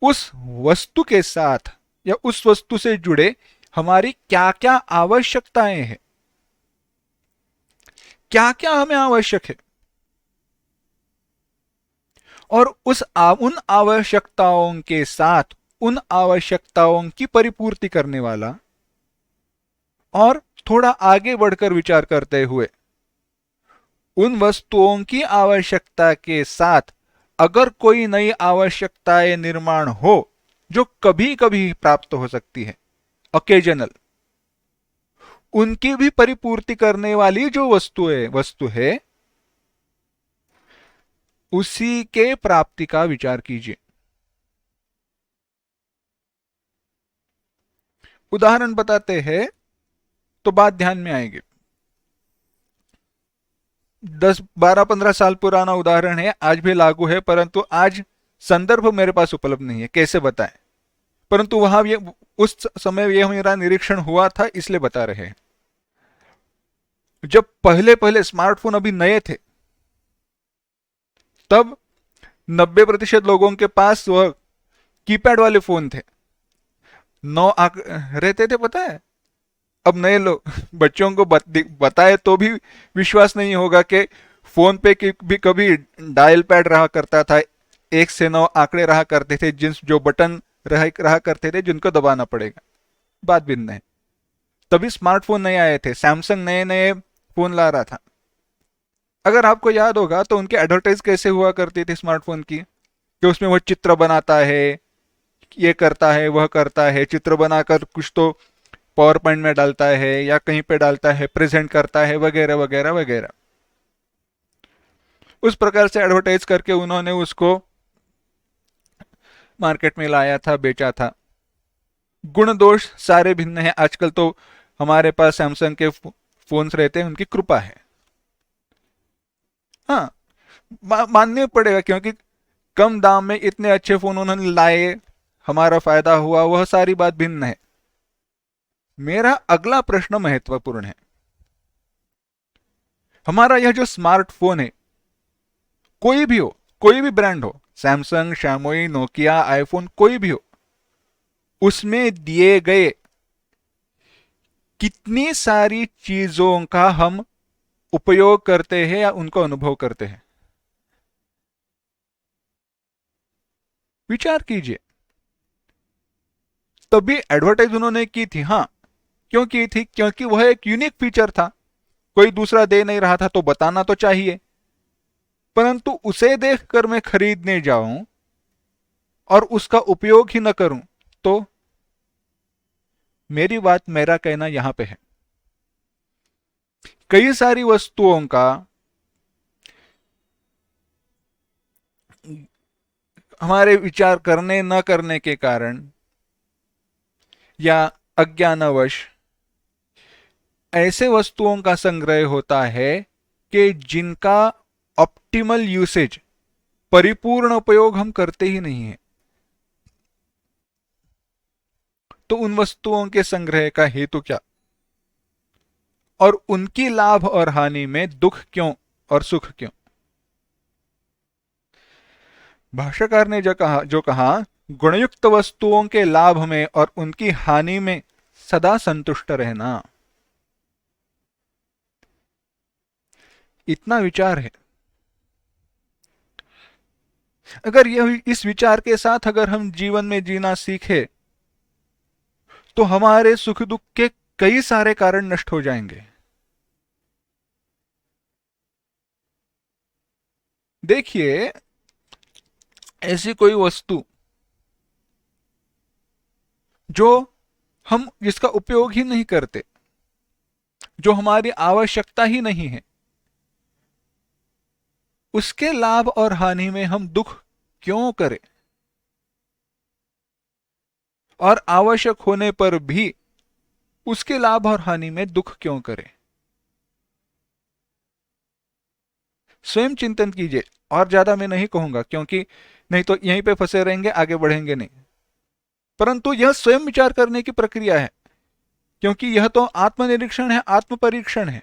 उस वस्तु के साथ या उस वस्तु से जुड़े हमारी क्या क्या आवश्यकताएं हैं, क्या क्या हमें आवश्यक है। और उन आवश्यकताओं के साथ उन आवश्यकताओं की परिपूर्ति करने वाला, और थोड़ा आगे बढ़कर विचार करते हुए उन वस्तुओं की आवश्यकता के साथ अगर कोई नई आवश्यकताएं निर्माण हो जो कभी कभी प्राप्त हो सकती है, ओकेजनल, उनकी भी परिपूर्ति करने वाली जो वस्तु है उसी के प्राप्ति का विचार कीजिए। उदाहरण बताते हैं तो बात ध्यान में आएगी। 10 12 15 साल पुराना उदाहरण है, आज भी लागू है, परंतु आज संदर्भ मेरे पास उपलब्ध नहीं है, कैसे बताएं। परंतु वहां ये उस समय यह मेरा निरीक्षण हुआ था, इसलिए बता रहे हैं। जब पहले पहले स्मार्टफोन अभी नए थे, तब 90% लोगों के पास वह कीपैड वाले फोन थे, 9 आंक रहते थे, पता है। अब नए लोग बच्चों को बताए तो भी विश्वास नहीं होगा कि फोन पे भी कभी डायल पैड रहा करता था, 1 से 9 आंकड़े रहा करते थे, जो बटन रहा करते थे जिनको दबाना पड़ेगा। बात भिन्न है। तभी स्मार्टफोन नए आए थे, सैमसंग नए नए फोन ला रहा था। अगर आपको याद होगा तो उनके एडवर्टाइज कैसे हुआ करती थी स्मार्टफोन की, कि उसमें वह चित्र बनाता है, ये करता है, वह करता है, चित्र बनाकर कुछ तो पावर पॉइंट में डालता है या कहीं पे डालता है, प्रेजेंट करता है, वगैरह वगैरह वगैरह। उस प्रकार से एडवर्टाइज करके उन्होंने उसको मार्केट में लाया था, बेचा था। गुण दोष सारे भिन्न हैं। आजकल तो हमारे पास सैमसंग के फोन्स रहते हैं, उनकी कृपा है। हाँ, मानने पड़ेगा, क्योंकि कम दाम में इतने अच्छे फोन उन्होंने लाए, हमारा फायदा हुआ, वह सारी बात भिन्न है। मेरा अगला प्रश्न महत्वपूर्ण है। हमारा यह जो स्मार्टफोन है, कोई भी हो, कोई भी ब्रांड हो, सैमसंग, शाओमी, नोकिया, आईफोन, कोई भी हो, उसमें दिए गए कितनी सारी चीजों का हम उपयोग करते हैं या उनको अनुभव करते हैं? विचार कीजिए। तभी एडवर्टाइज उन्होंने की थी। हाँ, क्यों की थी? क्योंकि वह एक यूनिक फीचर था, कोई दूसरा दे नहीं रहा था, तो बताना तो चाहिए। परंतु उसे देखकर मैं खरीदने जाऊं और उसका उपयोग ही न करूं, तो मेरी बात, मेरा कहना यहां पे है, कई सारी वस्तुओं का हमारे विचार करने न करने के कारण या अज्ञानवश ऐसे वस्तुओं का संग्रह होता है कि जिनका ऑप्टिमल यूसेज, परिपूर्ण उपयोग हम करते ही नहीं है। तो उन वस्तुओं के संग्रह का हेतु क्या, और उनकी लाभ और हानि में दुख क्यों और सुख क्यों? भाष्यकार ने जो कहा, गुणयुक्त वस्तुओं के लाभ में और उनकी हानि में सदा संतुष्ट रहना। इतना विचार है। अगर यह इस विचार के साथ अगर हम जीवन में जीना सीखे, तो हमारे सुख दुख के कई सारे कारण नष्ट हो जाएंगे। देखिए, ऐसी कोई वस्तु जो हम जिसका उपयोग ही नहीं करते, जो हमारी आवश्यकता ही नहीं है, उसके लाभ और हानि में हम दुख क्यों करें, और आवश्यक होने पर भी उसके लाभ और हानि में दुख क्यों करें? स्वयं चिंतन कीजिए। और ज्यादा मैं नहीं कहूंगा, क्योंकि नहीं तो यहीं पे फंसे रहेंगे, आगे बढ़ेंगे नहीं। परंतु यह स्वयं विचार करने की प्रक्रिया है, क्योंकि यह तो आत्मनिरीक्षण है, आत्म परीक्षण है।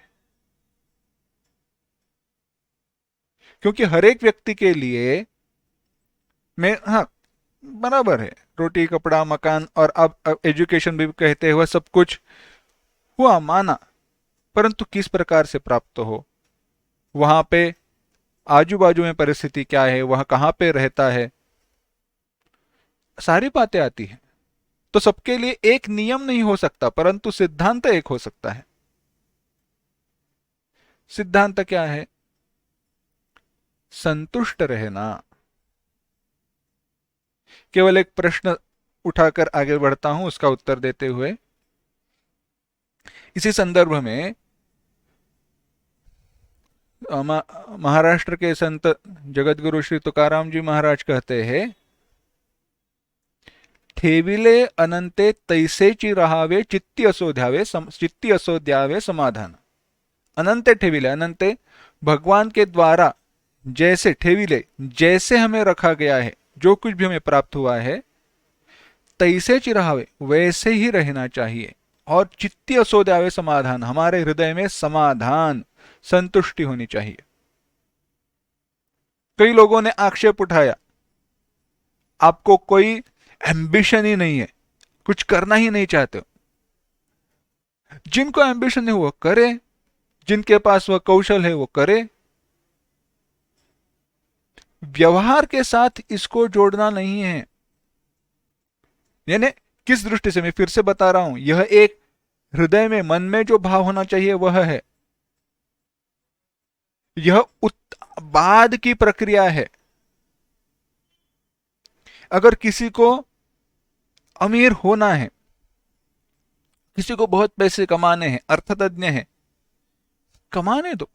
क्योंकि हर एक व्यक्ति के लिए मैं, हाँ, बराबर है, रोटी, कपड़ा, मकान, और अब एजुकेशन भी कहते हैं, वह सब कुछ हुआ, माना, परंतु किस प्रकार से प्राप्त हो, वहां पे आजू बाजू में परिस्थिति क्या है, वह कहां पे रहता है, सारी बातें आती हैं। तो सबके लिए एक नियम नहीं हो सकता, परंतु सिद्धांत एक हो सकता है। सिद्धांत क्या है? संतुष्ट रहना। केवल एक प्रश्न उठाकर आगे बढ़ता हूं, उसका उत्तर देते हुए। इसी संदर्भ में महाराष्ट्र के संत जगतगुरु श्री तुकाराम जी महाराज कहते हैं, ठेविले अनंते तैसेची रहावे चित्ती असो द्यावे समाधान। अनंते ठेविले, अनंते भगवान के द्वारा जैसे ठेविले, जैसे हमें रखा गया है, जो कुछ भी हमें प्राप्त हुआ है, तैसेची रहावे, वैसे ही रहना चाहिए। और चित्ती असो द्यावे समाधान, हमारे हृदय में समाधान, संतुष्टि होनी चाहिए। कई लोगों ने आक्षेप उठाया, आपको कोई एम्बिशन ही नहीं है, कुछ करना ही नहीं चाहते हो। जिनको एम्बिशन है वो करे, जिनके पास वह कौशल है वो करे। व्यवहार के साथ इसको जोड़ना नहीं है। यानी किस दृष्टि से, मैं फिर से बता रहा हूं, यह एक हृदय में, मन में जो भाव होना चाहिए वह है। यह बाद की प्रक्रिया है। अगर किसी को अमीर होना है, किसी को बहुत पैसे कमाने हैं, अर्थतज्ञ है, कमाने दो,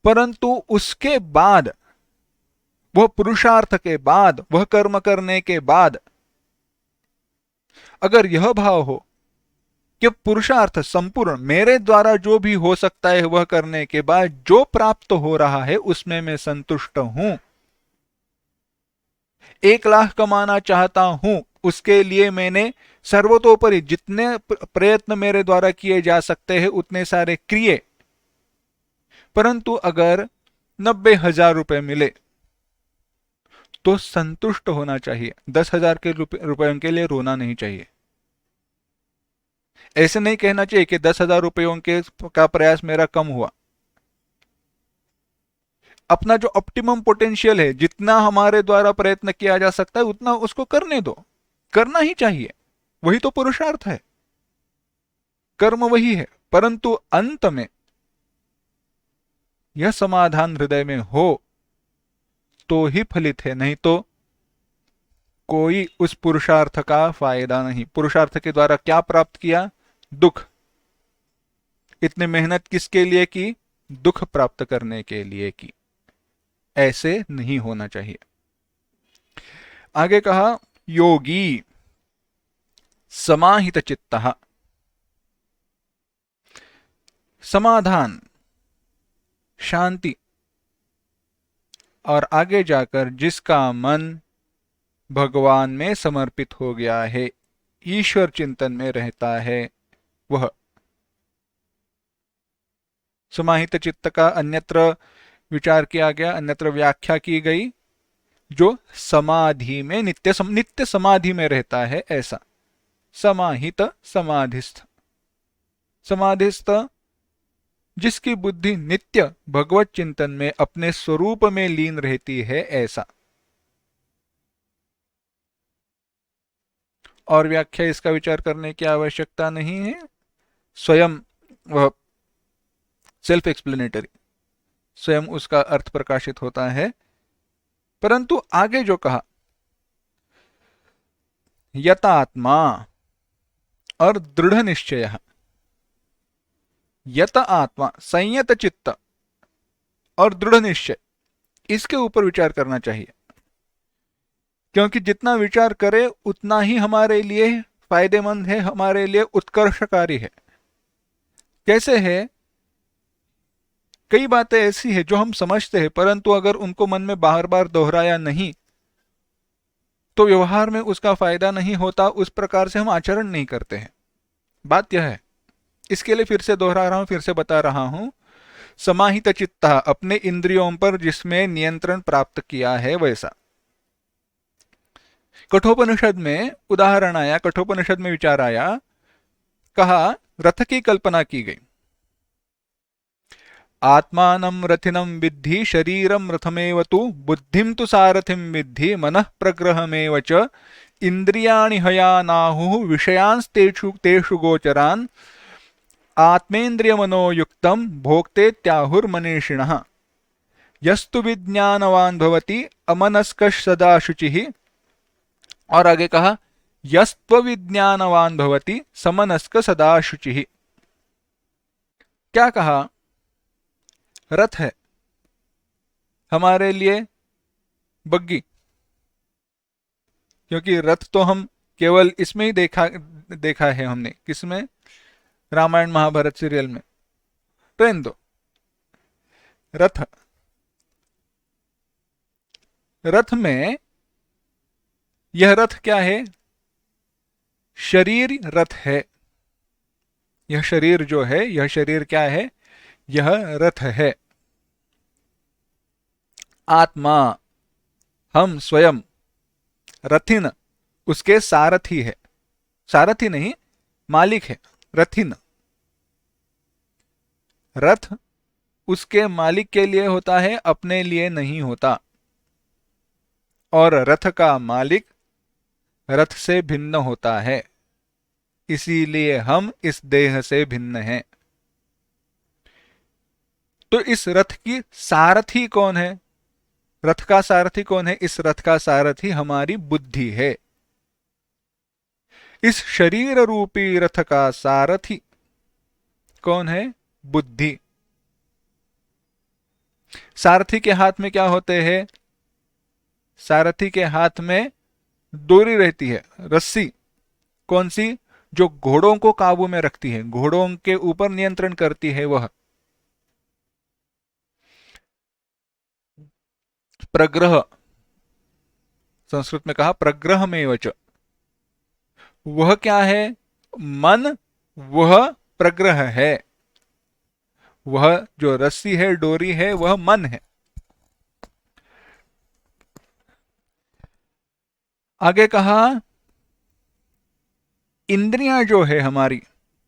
परंतु उसके बाद, वह पुरुषार्थ के बाद, वह कर्म करने के बाद अगर यह भाव हो कि पुरुषार्थ संपूर्ण, मेरे द्वारा जो भी हो सकता है वह करने के बाद जो प्राप्त हो रहा है उसमें मैं संतुष्ट हूं, 1 लाख कमाना चाहता हूं, उसके लिए मैंने सर्वतोपरि जितने प्रयत्न मेरे द्वारा किए जा सकते हैं उतने सारे किए, परंतु अगर 90,000 रुपए मिले तो संतुष्ट होना चाहिए। 10,000 के रुपयों के लिए रोना नहीं चाहिए। ऐसे नहीं कहना चाहिए कि 10,000 रुपयों के का प्रयास मेरा कम हुआ। अपना जो ऑप्टिमम पोटेंशियल है, जितना हमारे द्वारा प्रयत्न किया जा सकता है उतना उसको करने दो, करना ही चाहिए, वही तो पुरुषार्थ है, कर्म वही है। परंतु अंत में यह समाधान हृदय में हो तो ही फलित है, नहीं तो कोई उस पुरुषार्थ का फायदा नहीं। पुरुषार्थ के द्वारा क्या प्राप्त किया? दुख। इतनी मेहनत किसके लिए की? दुख प्राप्त करने के लिए की। ऐसे नहीं होना चाहिए। आगे कहा योगी समाहित चित्तः, समाधान, शांति, और आगे जाकर जिसका मन भगवान में समर्पित हो गया है, ईश्वर चिंतन में रहता है, वह समाहित चित्त का अन्यत्र विचार किया गया, अन्यत्र व्याख्या की गई, जो समाधि में नित्य समाधि में रहता है, ऐसा समाहित, समाधिस्थ। समाधिस्थ जिसकी बुद्धि नित्य भगवत चिंतन में अपने स्वरूप में लीन रहती है, ऐसा। और व्याख्या इसका विचार करने की आवश्यकता नहीं है, स्वयं वह सेल्फ एक्सप्लेनेटरी, स्वयं उसका अर्थ प्रकाशित होता है। परंतु आगे जो कहा यतात्मा और दृढ़ निश्चय, यत आत्मा, संयत चित्त और दृढ़ निश्चय, इसके ऊपर विचार करना चाहिए। क्योंकि जितना विचार करे उतना ही हमारे लिए फायदेमंद है, हमारे लिए उत्कर्षकारी है। कैसे है? कई बातें ऐसी है जो हम समझते हैं, परंतु अगर उनको मन में बार बार दोहराया नहीं तो व्यवहार में उसका फायदा नहीं होता, उस प्रकार से हम आचरण नहीं करते हैं। बात यह है। इसके लिए फिर से दोहरा रहा हूं, फिर से बता रहा हूं, समाहित चित्ता, अपने इंद्रियों पर जिसमें नियंत्रण प्राप्त किया है वैसा। कठोपनिषद में उदाहरण आया, कठोपनिषद में विचार आया, कहा रथ की कल्पना की गई। आत्मानं रथिनं विद्धि शरीरं रथमेव तु बुद्धिं तु सारथिं विद्धि मनः प्रग्रहमेव च इंद्रियाणि हयानाहुः विषयांस्तेषु तेषु गोचरान् आत्मेन्द्रियमनोयुक्तं भोक्तेत्याहुर्मनीषिणः यस्तु विज्ञानवान् भवति अमनस्कः सदा शुचिः। और आगे कहा यस्त्वविज्ञानवान् भवति समनस्क सदा शुचिः। क्या कहा? रथ है हमारे लिए बग्गी, क्योंकि रथ तो हम केवल इसमें ही देखा है हमने, किसमें? रामायण महाभारत सीरियल में। ट्रेन दो, रथ, रथ में यह रथ क्या है? शरीर रथ है। यह शरीर जो है, यह शरीर क्या है? यह रथ है। आत्मा, हम स्वयं, रथिन उसके सारथी है। सारथी नहीं, मालिक है। रथिन, रथ उसके मालिक के लिए होता है, अपने लिए नहीं होता। और रथ का मालिक रथ से भिन्न होता है, इसीलिए हम इस देह से भिन्न हैं। तो इस रथ की सारथी कौन है? रथ का सारथी कौन है? इस रथ का सारथी हमारी बुद्धि है। इस शरीर रूपी रथ का सारथी कौन है? बुद्धि। सारथी के हाथ में क्या होते हैं? सारथी के हाथ में डोरी रहती है, रस्सी। कौन सी? जो घोड़ों को काबू में रखती है, घोड़ों के ऊपर नियंत्रण करती है वह। प्रग्रह, संस्कृत में कहा प्रग्रह में वच। वह क्या है? मन, वह प्रग्रह है। वह जो रस्सी है, डोरी है, वह मन है। आगे कहा इंद्रियां जो है हमारी,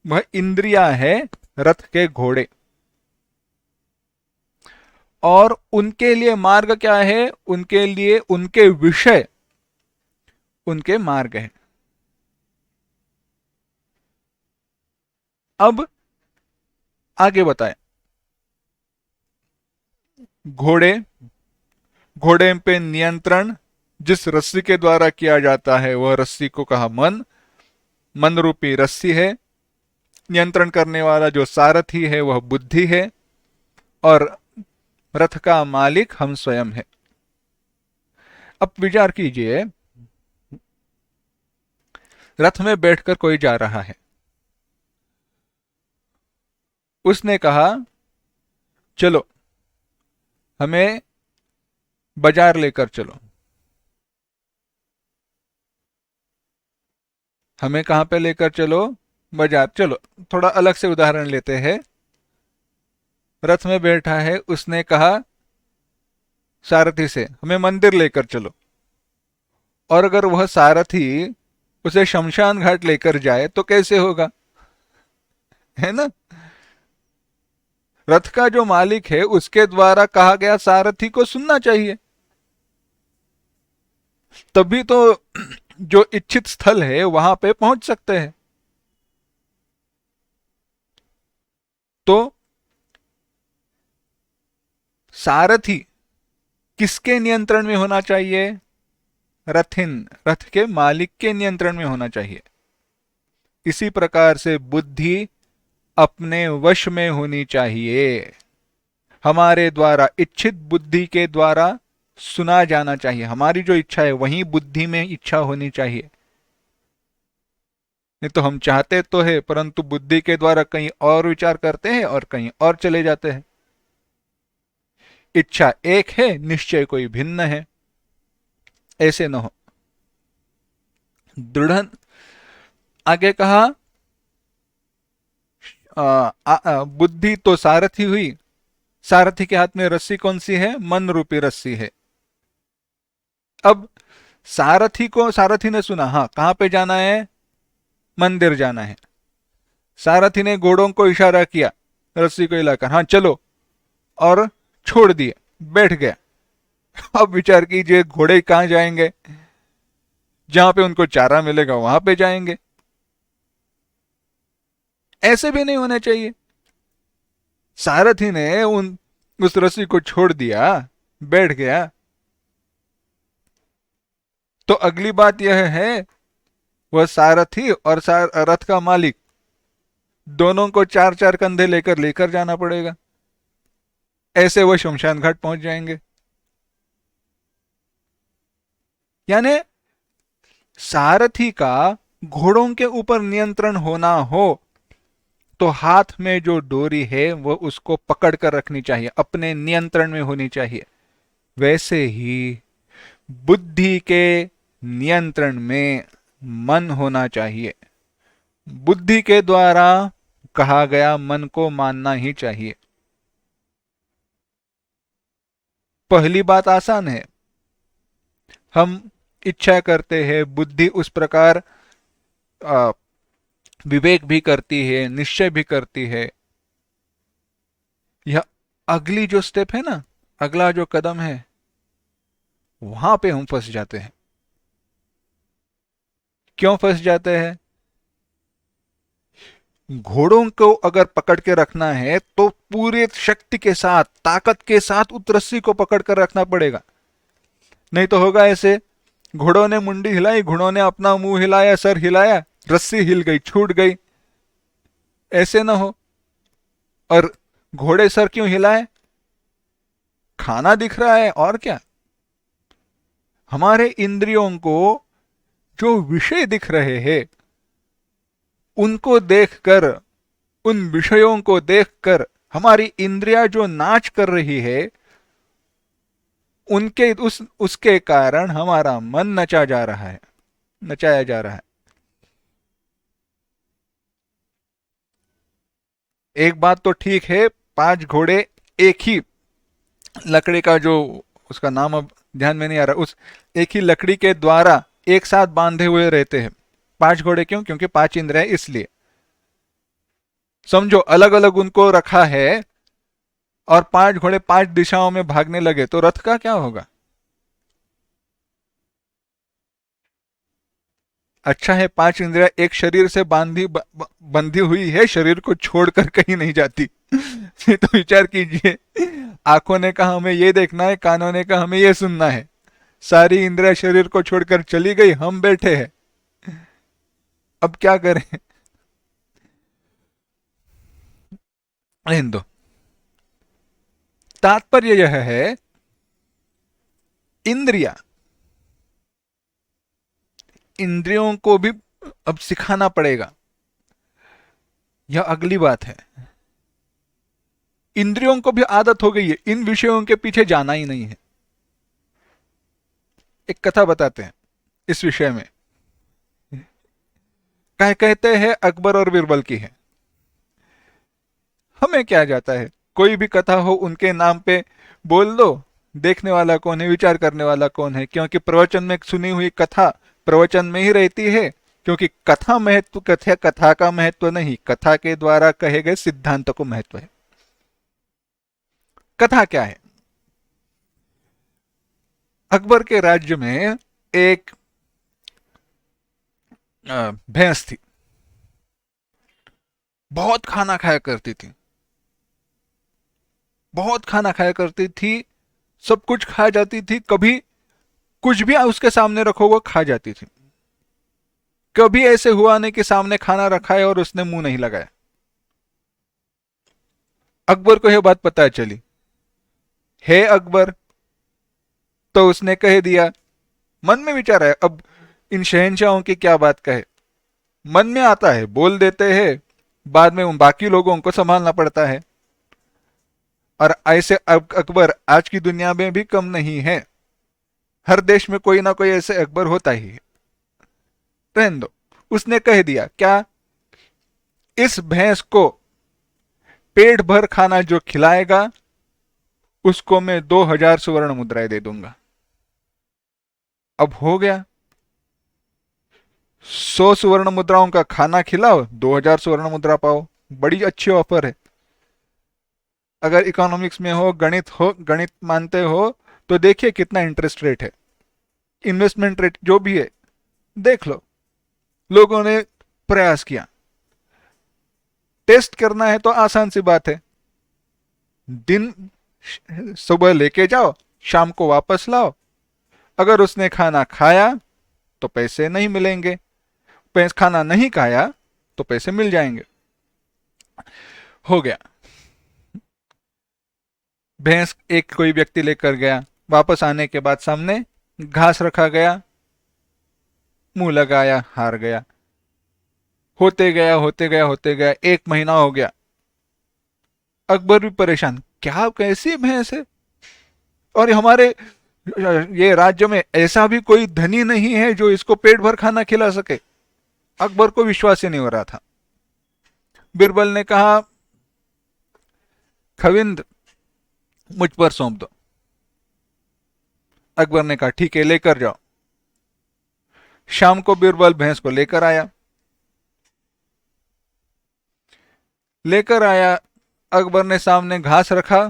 वह इंद्रियां है रथ के घोड़े। और उनके लिए मार्ग क्या है? उनके लिए उनके विषय उनके मार्ग है। अब आगे बताएं। घोड़े, घोड़े पे नियंत्रण जिस रस्सी के द्वारा किया जाता है, वह रस्सी को कहा मन। मन रूपी रस्सी है। नियंत्रण करने वाला जो सारथी है वह बुद्धि है। और रथ का मालिक हम स्वयं है। अब विचार कीजिए, रथ में बैठकर कोई जा रहा है। उसने कहा चलो हमें बाजार लेकर चलो। हमें कहां पे लेकर चलो? बाजार। चलो थोड़ा अलग से उदाहरण लेते हैं। रथ में बैठा है, उसने कहा सारथी से हमें मंदिर लेकर चलो। और अगर वह सारथी उसे शमशान घाट लेकर जाए तो कैसे होगा? है ना? रथ का जो मालिक है उसके द्वारा कहा गया सारथी को सुनना चाहिए, तभी तो जो इच्छित स्थल है वहां पे पहुंच सकते हैं। तो सारथी किसके नियंत्रण में होना चाहिए? रथिन, रथ के मालिक के नियंत्रण में होना चाहिए। इसी प्रकार से बुद्धि अपने वश में होनी चाहिए। हमारे द्वारा, इच्छित बुद्धि के द्वारा सुना जाना चाहिए। हमारी जो इच्छा है वहीं बुद्धि में इच्छा होनी चाहिए। नहीं तो हम चाहते तो है, परंतु बुद्धि के द्वारा कहीं और विचार करते हैं और कहीं और चले जाते हैं। इच्छा एक है, निश्चय कोई भिन्न है। ऐसे न हो। दृढ़। आगे कहा बुद्धि तो सारथी हुई। सारथी के हाथ में रस्सी कौन सी है? मन रूपी रस्सी है। अब सारथी ने सुना, हाँ कहां पे जाना है? मंदिर जाना है। सारथी ने घोड़ों को इशारा किया, रस्सी को हिलाकर, हाँ चलो, और छोड़ दिए, बैठ गया। अब विचार कीजिए, घोड़े कहां जाएंगे? जहां पे उनको चारा मिलेगा वहां पे जाएंगे। ऐसे भी नहीं होना चाहिए। सारथी ने उस रस्सी को छोड़ दिया, बैठ गया। तो अगली बात यह है, वह सारथी और रथ का मालिक दोनों को चार चार कंधे लेकर लेकर जाना पड़ेगा। ऐसे वह शमशान घाट पहुंच जाएंगे। यानी सारथी का घोड़ों के ऊपर नियंत्रण होना हो तो हाथ में जो डोरी है वो उसको पकड़ कर रखनी चाहिए, अपने नियंत्रण में होनी चाहिए। वैसे ही बुद्धि के नियंत्रण में मन होना चाहिए। बुद्धि के द्वारा कहा गया मन को मानना ही चाहिए। पहली बात आसान है, हम इच्छा करते हैं, बुद्धि उस प्रकार आ, विवेक भी करती है, निश्चय भी करती है। यह अगली जो स्टेप है ना, अगला जो कदम है, वहां पे हम फंस जाते हैं। क्यों फंस जाते हैं? घोड़ों को अगर पकड़ के रखना है तो पूरे शक्ति के साथ, ताकत के साथ उस रस्सी को पकड़ कर रखना पड़ेगा। नहीं तो होगा ऐसे, घोड़ों ने मुंडी हिलाई, घोड़ों ने अपना मुंह हिलाया, सर हिलाया, रस्सी हिल गई, छूट गई। ऐसे ना हो। और घोड़े सर क्यों हिलाए? खाना दिख रहा है और क्या। हमारे इंद्रियों को जो विषय दिख रहे हैं, उनको देखकर, उन विषयों को देखकर हमारी इंद्रियां जो नाच कर रही है, उनके उसके कारण हमारा मन नचा जा रहा है, नचाया जा रहा है। एक बात तो ठीक है, 5 घोड़े एक ही लकड़ी का, जो उसका नाम अब ध्यान में नहीं आ रहा, उस एक ही लकड़ी के द्वारा एक साथ बांधे हुए रहते हैं। 5 घोड़े क्यों? क्योंकि 5 इंद्रियां, इसलिए। समझो अलग अलग उनको रखा है और 5 घोड़े 5 दिशाओं में भागने लगे तो रथ का क्या होगा? अच्छा है 5 इंद्रियां एक शरीर से बंधी हुई है, शरीर को छोड़कर कहीं नहीं जाती। ये तो विचार कीजिए, आंखों ने कहा हमें ये देखना है, कानों ने कहा हमें ये सुनना है, सारी इंद्रियां शरीर को छोड़कर चली गई, हम बैठे हैं। अब क्या करें? रहने दो। तात्पर्य यह है, इंद्रिया, इंद्रियों को भी अब सिखाना पड़ेगा। यह अगली बात है। इंद्रियों को भी आदत हो गई है, इन विषयों के पीछे जाना ही नहीं है। एक कथा बताते हैं इस विषय में। कहते हैं अकबर और बीरबल की है, हमें क्या जाता है, कोई भी कथा हो उनके नाम पे बोल दो, देखने वाला कौन है, विचार करने वाला कौन है। क्योंकि प्रवचन में सुनी हुई कथा प्रवचन में ही रहती है, क्योंकि कथा महत्व, कथा का महत्व नहीं, कथा के द्वारा कहे गए सिद्धांत को महत्व है। कथा क्या है? अकबर के राज्य में एक भैंस थी, बहुत खाना खाया करती थी, बहुत खाना खाया करती थी, सब कुछ खा जाती थी, कभी कुछ भी उसके सामने रखो वो खा जाती थी। कभी ऐसे हुआ नहीं कि सामने खाना रखा है और उसने मुंह नहीं लगाया। अकबर को यह बात पता चली। हे अकबर, तो उसने कह दिया, मन में विचार है, अब इन शहंशाहों की क्या बात कहे, मन में आता है बोल देते हैं, बाद में उन बाकी लोगों को संभालना पड़ता है। और ऐसे अकबर आज की दुनिया में भी कम नहीं है, हर देश में कोई ना कोई ऐसे अकबर होता ही है। रहने दो। उसने कह दिया क्या, इस भैंस को पेट भर खाना जो खिलाएगा उसको मैं 2000 सुवर्ण मुद्राएं दे दूंगा। अब हो गया, 100 सुवर्ण मुद्राओं का खाना खिलाओ, 2000 सुवर्ण मुद्रा पाओ। बड़ी अच्छी ऑफर है। अगर इकोनॉमिक्स में हो, गणित मानते हो तो देखिए कितना इंटरेस्ट रेट है, इन्वेस्टमेंट रेट जो भी है, देख लो। लोगों ने प्रयास किया। टेस्ट करना है तो आसान सी बात है, दिन सुबह लेके जाओ, शाम को वापस लाओ। अगर उसने खाना खाया तो पैसे नहीं मिलेंगे, खाना नहीं खाया तो पैसे मिल जाएंगे। हो गया। भैंस एक कोई व्यक्ति लेकर गया, वापस आने के बाद सामने घास रखा गया, मुंह लगाया, हार गया। होते गया होते गया होते गया, 1 महीना हो गया। अकबर भी परेशान, क्या कैसी भैंस है, और हमारे ये राज्य में ऐसा भी कोई धनी नहीं है जो इसको पेट भर खाना खिला सके। अकबर को विश्वास ही नहीं हो रहा था। बिरबल ने कहा, खविंद मुझ पर सौंप दो। अकबर ने कहा, ठीक है, लेकर जाओ। शाम को बिरबल भैंस को लेकर आया। अकबर ने सामने घास रखा।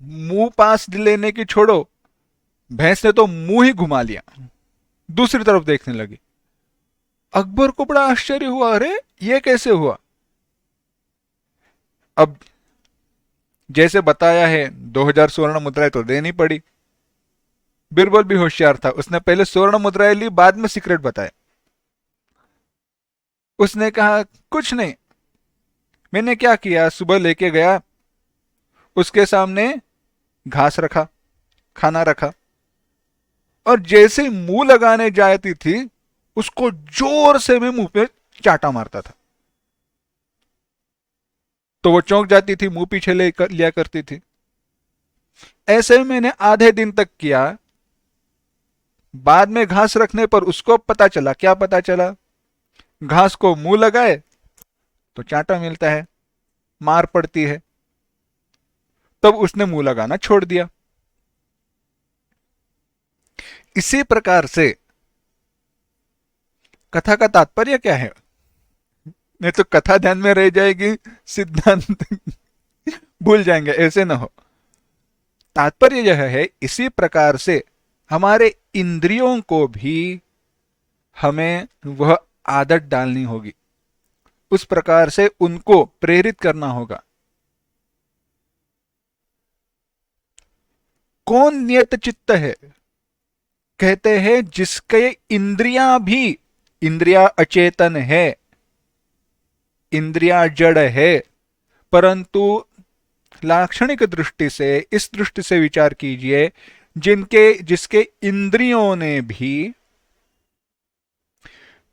मुंह पास लेने की छोड़ो, भैंस ने तो मुंह ही घुमा लिया, दूसरी तरफ देखने लगी। अकबर को बड़ा आश्चर्य हुआ, अरे ये कैसे हुआ। अब जैसे बताया है, 2000 स्वर्ण मुद्राएं तो देनी पड़ी। बिरबल भी होशियार था, उसने पहले स्वर्ण मुद्राएं ली, बाद में सीक्रेट बताया। उसने कहा, कुछ नहीं, मैंने क्या किया, सुबह लेके गया, उसके सामने घास रखा, खाना रखा, और जैसे मुंह लगाने जाती थी, उसको जोर से मैं मुंह पे चाटा मारता था, तो वो चौंक जाती थी, मुंह पीछे लिया करती थी। ऐसे मैंने आधे दिन तक किया। बाद में घास रखने पर उसको पता चला, क्या पता चला, घास को मुंह लगाए तो चाटा मिलता है, मार पड़ती है। तब उसने मुंह लगाना छोड़ दिया। इसी प्रकार से कथा का तात्पर्य क्या है, नहीं तो कथा ध्यान में रह जाएगी, सिद्धांत भूल जाएंगे, ऐसे ना हो। तात्पर्य यह है, इसी प्रकार से हमारे इंद्रियों को भी हमें वह आदत डालनी होगी, उस प्रकार से उनको प्रेरित करना होगा। कौन नियत चित्त है, कहते हैं जिसके इंद्रियां भी, इंद्रिया अचेतन है, इंद्रिया जड़ है, परंतु लाक्षणिक दृष्टि से, इस दृष्टि से विचार कीजिए, जिसके इंद्रियों ने भी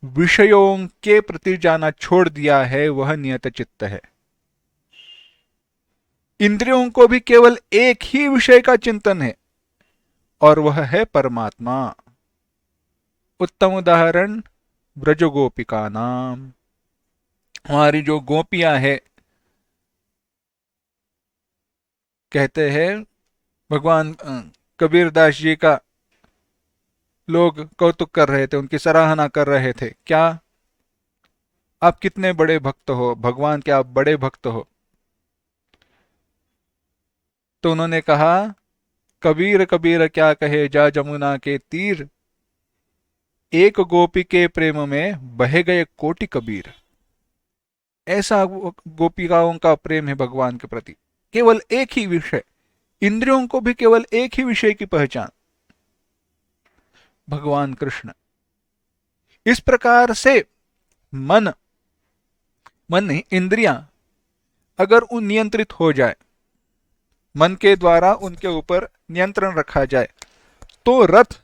विषयों के प्रति जाना छोड़ दिया है, वह नियत चित्त है। इंद्रियों को भी केवल एक ही विषय का चिंतन है, और वह है परमात्मा। उत्तम उदाहरण ब्रज गोपिका नाम, हमारी जो गोपियां है, कहते हैं भगवान कबीर दास जी का लोग कौतुक कर रहे थे, उनकी सराहना कर रहे थे, क्या आप कितने बड़े भक्त हो, भगवान के आप बड़े भक्त हो। तो उन्होंने कहा, कबीर कबीर क्या कहे जा जमुना के तीर, एक गोपी के प्रेम में बह गए कोटि कबीर। ऐसा गोपिकाओं का प्रेम है भगवान के प्रति, केवल एक ही विषय, इंद्रियों को भी केवल एक ही विषय की पहचान, भगवान कृष्ण। इस प्रकार से मन नहीं, इंद्रियां अगर उन नियंत्रित हो जाए, मन के द्वारा उनके ऊपर नियंत्रण रखा जाए, तो रथ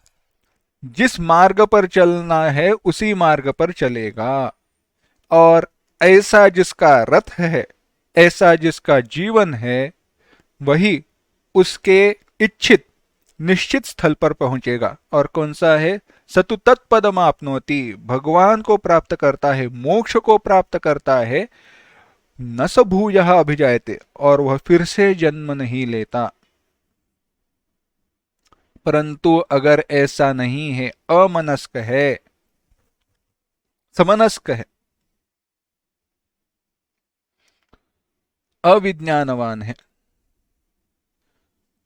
जिस मार्ग पर चलना है उसी मार्ग पर चलेगा। और ऐसा जिसका रथ है, ऐसा जिसका जीवन है, वही उसके इच्छित निश्चित स्थल पर पहुंचेगा। और कौन सा है, सतु तत्पदम आपनोति, भगवान को प्राप्त करता है, मोक्ष को प्राप्त करता है, न स भूयः अभिजायते, और वह फिर से जन्म नहीं लेता। परंतु अगर ऐसा नहीं है, अमनस्क है, समनस्क है, अविज्ञानवान है,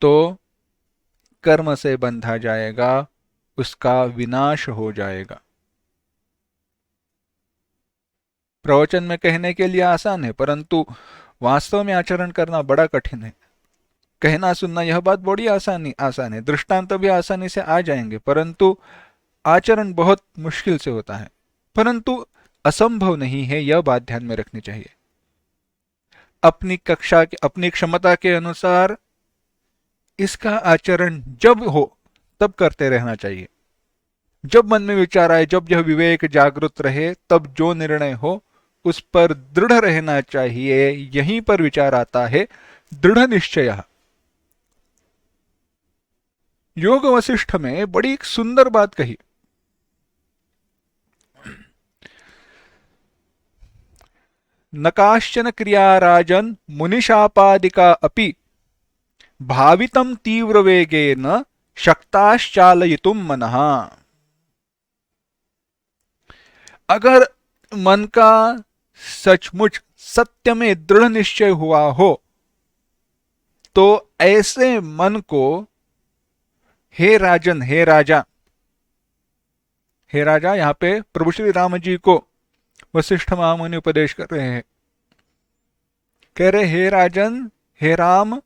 तो कर्म से बंधा जाएगा, उसका विनाश हो जाएगा। प्रवचन में कहने के लिए आसान है, परंतु वास्तव में आचरण करना बड़ा कठिन है। कहना सुनना यह बात बड़ी आसान है, दृष्टांत भी आसानी से आ जाएंगे, परंतु आचरण बहुत मुश्किल से होता है। परंतु असंभव नहीं है, यह बात ध्यान में रखनी चाहिए। अपनी कक्षा के, अपनी क्षमता के अनुसार इसका आचरण जब हो तब करते रहना चाहिए। जब मन में विचार आए, जब यह विवेक जागृत रहे, तब जो निर्णय हो उस पर दृढ़ रहना चाहिए। यहीं पर विचार आता है दृढ़ निश्चय। योग वशिष्ठ में बड़ी एक सुंदर बात कही। न काश्चन क्रिया राजन मुनिशापादिका अपि भावितं तीव्र वेगेन शक्ताश्चालयितुम मनः। अगर मन का सचमुच सत्य में दृढ़ निश्चय हुआ हो तो ऐसे मन को, हे राजन, हे राजा, हे राजा यहां पे प्रभु श्री राम जी को वशिष्ठ महामुनि उपदेश कर रहे हैं। कह रहे हे राजन, हे राम,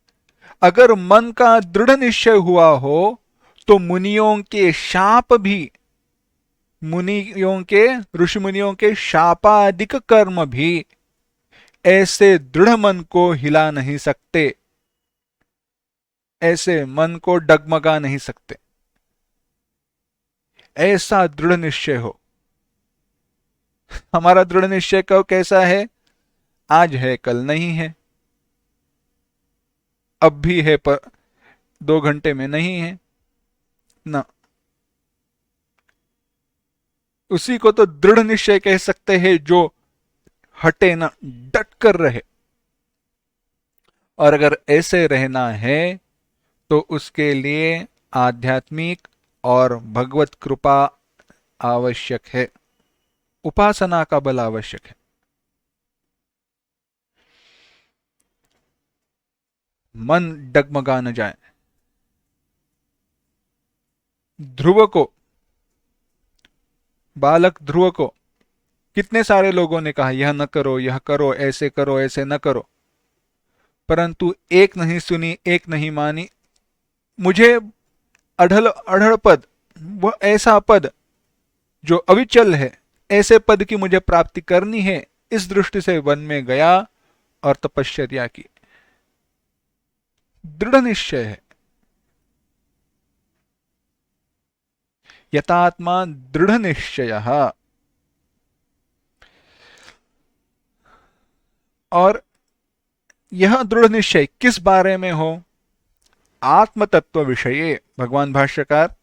अगर मन का दृढ़ निश्चय हुआ हो तो मुनियों के शाप भी, मुनियों के, ऋषि मुनियों के शापादिक कर्म भी ऐसे दृढ़ मन को हिला नहीं सकते, ऐसे मन को डगमगा नहीं सकते। ऐसा दृढ़ निश्चय हो। हमारा दृढ़ निश्चय कब कैसा है? आज है कल नहीं है, अब भी है पर 2 घंटे में नहीं है ना। उसी को तो दृढ़ निश्चय कह सकते हैं जो हटे ना, डट कर रहे। और अगर ऐसे रहना है तो उसके लिए आध्यात्मिक और भगवत कृपा आवश्यक है, उपासना का बल आवश्यक है। मन डगमगा न जाए। ध्रुव को, बालक ध्रुव को कितने सारे लोगों ने कहा यह न करो, यह करो, ऐसे न करो, परंतु एक नहीं सुनी, एक नहीं मानी। मुझे अढ़ल अढ़ड़ पद, वह ऐसा पद जो अविचल है, ऐसे पद की मुझे प्राप्ति करनी है, इस दृष्टि से वन में गया और तपश्चर्या की। दृढ़ निश्चय है। यतात्मा दृढ़ निश्चय। और यह दृढ़ निश्चय किस बारे में हो? आत्म तत्व विषय। भगवान भाष्यकार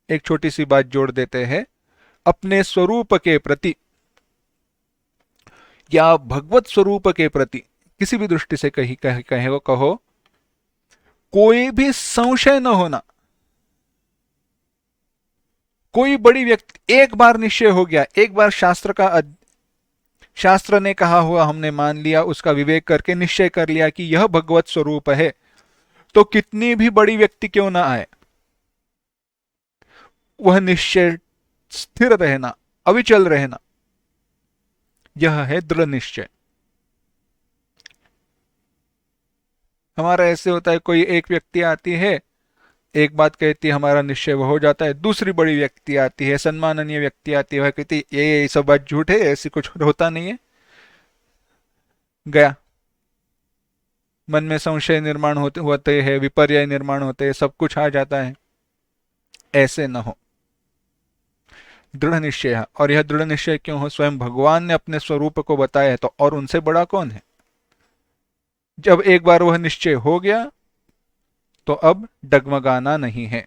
एक छोटी सी बात जोड़ देते हैं, अपने स्वरूप के प्रति या भगवत स्वरूप के प्रति किसी भी दृष्टि से कहो, कोई भी संशय न होना। कोई बड़ी व्यक्ति, एक बार निश्चय हो गया, एक बार शास्त्र ने कहा हुआ हमने मान लिया, उसका विवेक करके निश्चय कर लिया कि यह भगवत स्वरूप है, तो कितनी भी बड़ी व्यक्ति क्यों ना आए, वह निश्चय स्थिर रहना, अविचल रहना, यह है दृढ़ निश्चय। हमारा ऐसे होता है, कोई एक व्यक्ति आती है, एक बात कहती है, हमारा निश्चय वो हो जाता है। दूसरी बड़ी व्यक्ति आती है, सम्माननीय व्यक्ति आती है, वह कहती है ये सब बात झूठ है, ऐसी कुछ होता नहीं है। गया, मन में संशय निर्माण होते हैं, विपर्य निर्माण होते हैं, सब कुछ आ जाता है। ऐसे न हो, दृढ़ निश्चय है। और यह दृढ़ निश्चय क्यों हो? स्वयं भगवान ने अपने स्वरूप को बताया है, तो और उनसे बड़ा कौन है? जब एक बार वह निश्चय हो गया तो अब डगमगाना नहीं है।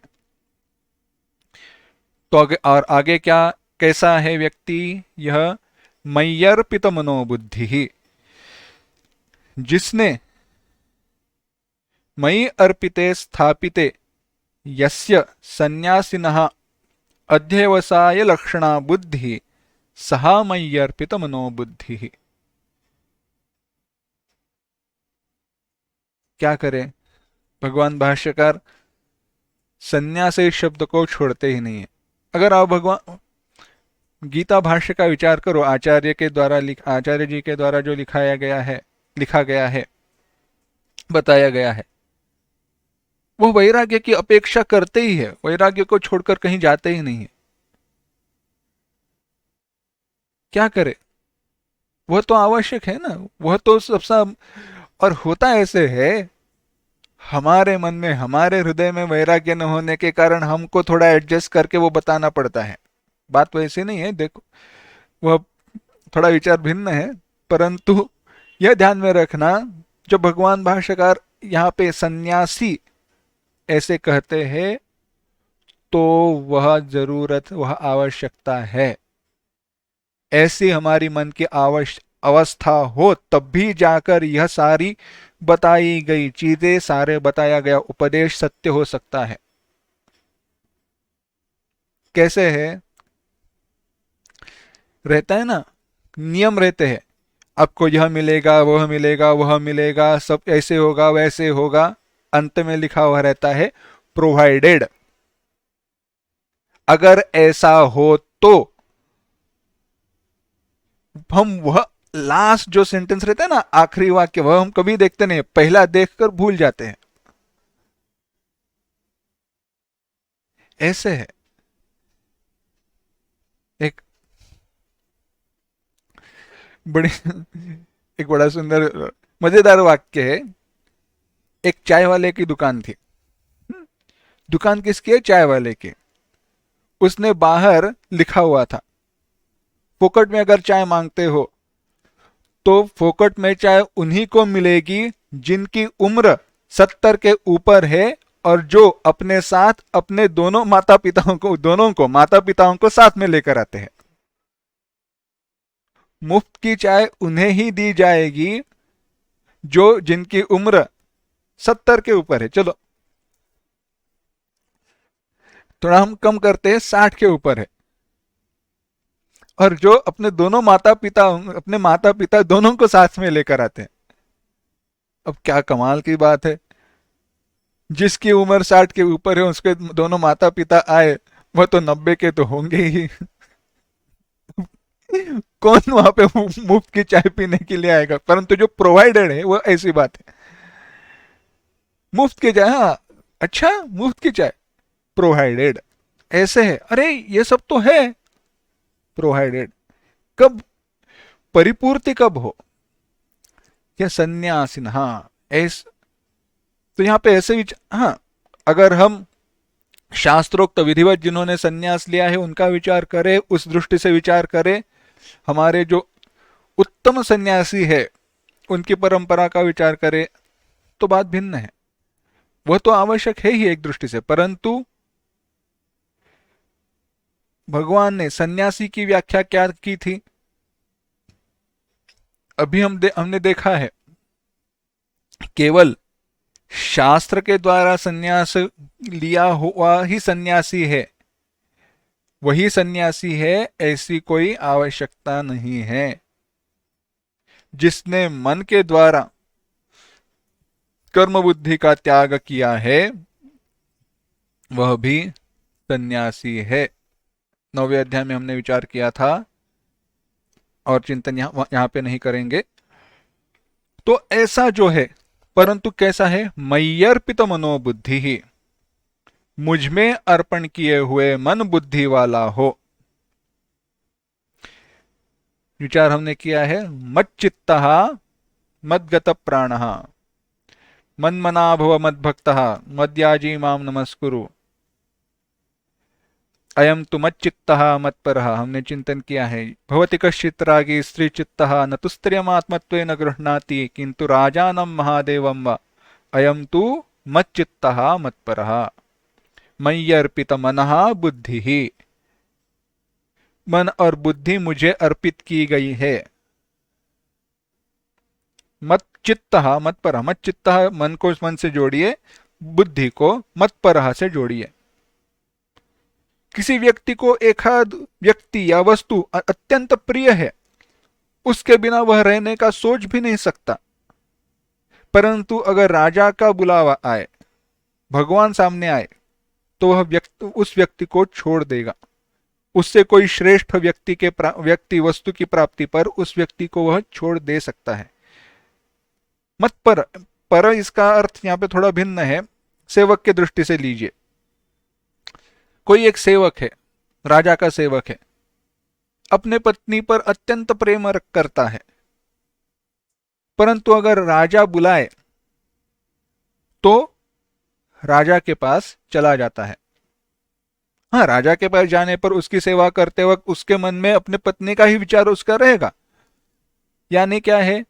तो और आगे क्या, कैसा है व्यक्ति? यह मय्यर्पित मनोबुद्धि ही, जिसने मयि अर्पिते स्थापिते यस्य सन्यासिनः अध्यवसाय लक्षणा बुद्धि सहा मय्यर्पित मनोबुद्धि। क्या करें? भगवान भाष्यकार संन्यास इस शब्द को छोड़ते ही नहीं है। अगर आप भगवान गीता भाष्य का विचार करो, आचार्य जी के द्वारा जो लिखा गया है, बताया गया है, वो वैराग्य की अपेक्षा करते ही है, वैराग्य को छोड़कर कहीं जाते ही नहीं है। क्या करे? वह तो आवश्यक है ना, वह तो सबसे। और होता ऐसे है, हमारे मन में, हमारे हृदय में वैराग्य न होने के कारण हमको थोड़ा एडजस्ट करके वो बताना पड़ता है। बात वैसे नहीं है, देखो वह थोड़ा विचार भिन्न है, परंतु यह ध्यान में रखना, जो भगवान भाष्यकार यहाँ पे सन्यासी ऐसे कहते हैं, तो वह जरूरत, वह आवश्यकता है। ऐसी हमारी मन की अवस्था हो तब भी जाकर यह सारी बताई गई चीजें, सारे बताया गया उपदेश सत्य हो सकता है। कैसे है? रहता है ना, नियम रहते हैं, आपको यह मिलेगा, वह मिलेगा, वह मिलेगा, सब ऐसे होगा वैसे होगा। अंत में लिखा हुआ रहता है प्रोवाइडेड। अगर ऐसा हो तो हम वह लास्ट जो सेंटेंस रहता है ना, आखिरी वाक्य, वह हम कभी देखते नहीं, पहला देखकर भूल जाते हैं। ऐसे है। एक बड़ी एक बड़ा सुंदर मजेदार वाक्य है। एक चाय वाले की दुकान थी। दुकान किसकी है? चाय वाले की। उसने बाहर लिखा हुआ था, फोकट में अगर चाय मांगते हो तो फोकट में चाय उन्हीं को मिलेगी जिनकी उम्र 70 के ऊपर है, और जो अपने साथ अपने दोनों माता पिताओं को, दोनों को, माता पिताओं को साथ में लेकर आते हैं। मुफ्त की चाय उन्हें ही दी जाएगी जो जिनकी उम्र 70 के ऊपर है। चलो थोड़ा हम कम करते हैं, 60 के ऊपर है, और जो अपने दोनों माता पिता, अपने माता पिता दोनों को साथ में लेकर आते हैं। अब क्या कमाल की बात है, जिसकी उम्र 60 के ऊपर है उसके दोनों माता पिता आए, वह तो 90 के तो होंगे ही। कौन वहां पे मुफ्त की चाय पीने के लिए आएगा? परंतु जो प्रोवाइडेड है वो ऐसी बात है। मुफ्त की चाय, हाँ अच्छा, मुफ्त की चाय प्रोवाइडेड, ऐसे है। अरे ये सब तो है प्रोवाइडेड। कब परिपूर्ति कब हो? या सन्यासीन, हाँ ऐस, तो यहाँ पे ऐसे हाँ, अगर हम शास्त्रोक्त विधिवत जिन्होंने सन्यास लिया है उनका विचार करें, उस दृष्टि से विचार करें, हमारे जो उत्तम सन्यासी है उनकी परंपरा का विचार करें, तो बात भिन्न है। वह तो आवश्यक है ही एक दृष्टि से, परंतु भगवान ने सन्यासी की व्याख्या क्या की थी? अभी हमने देखा है, केवल शास्त्र के द्वारा सन्यास लिया हुआ ही सन्यासी है, वही सन्यासी है, ऐसी कोई आवश्यकता नहीं है। जिसने मन के द्वारा कर्म बुद्धि का त्याग किया है वह भी सन्यासी है। 9वें अध्याय में हमने विचार किया था, और चिंतन यहाँ पे नहीं करेंगे। तो ऐसा जो है, परंतु कैसा है? मय्यर्पित मनोबुद्धि ही, मुझ में अर्पण किए हुए मन बुद्धि वाला हो। विचार हमने किया है, मच्चित्तः मद्गत प्राणः मन्मना भव मद्भक्तः मद्याजी माम नमस्कुरु अयम तु मच्चित्तः मत्परः। हमने चिंतन किया है, भवति कश्चित् रागी स्त्री चित्तः न तु स्त्रियमात्मत्वेन गृह्णाति किंतु राजानं महादेवं वा अयम तु मच्चित्तः मत्परः। मय्यर्पित मनः बुद्धि, मन और बुद्धि मुझे अर्पित की गई है। मत चित्तः मत्परः, मत चित्तः मन को मन से जोड़िए, बुद्धि को मत्परः से जोड़िए। किसी व्यक्ति को एकाध व्यक्ति या वस्तु अत्यंत प्रिय है, उसके बिना वह रहने का सोच भी नहीं सकता, परंतु अगर राजा का बुलावा आए, भगवान सामने आए, तो वह उस व्यक्ति को छोड़ देगा। उससे कोई श्रेष्ठ व्यक्ति वस्तु की प्राप्ति पर उस व्यक्ति को वह छोड़ दे सकता है। मत पर इसका अर्थ यहाँ पे थोड़ा भिन्न है, सेवक के दृष्टि से लीजिए। कोई एक सेवक है, राजा का सेवक है, अपने पत्नी पर अत्यंत प्रेम करता है, परंतु अगर राजा बुलाए तो राजा के पास चला जाता है। हाँ, राजा के पास जाने पर उसकी सेवा करते वक्त उसके मन में अपने पत्नी का ही विचार उसका रहेगा, यानी क्या है,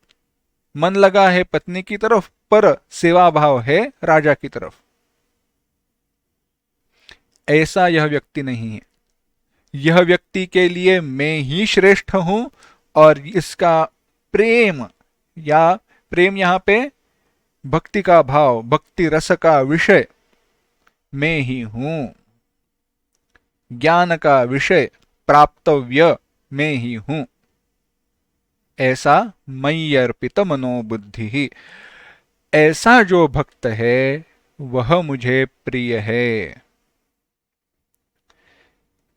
मन लगा है पत्नी की तरफ पर सेवा भाव है राजा की तरफ। ऐसा यह व्यक्ति नहीं है। यह व्यक्ति के लिए मैं ही श्रेष्ठ हूं और इसका प्रेम, या प्रेम यहां पे भक्ति का भाव, भक्ति रस का विषय मैं ही हूं। ज्ञान का विषय प्राप्तव्य मैं ही हूं। ऐसा मयि अर्पित मनोबुद्धि ही, ऐसा जो भक्त है वह मुझे प्रिय है।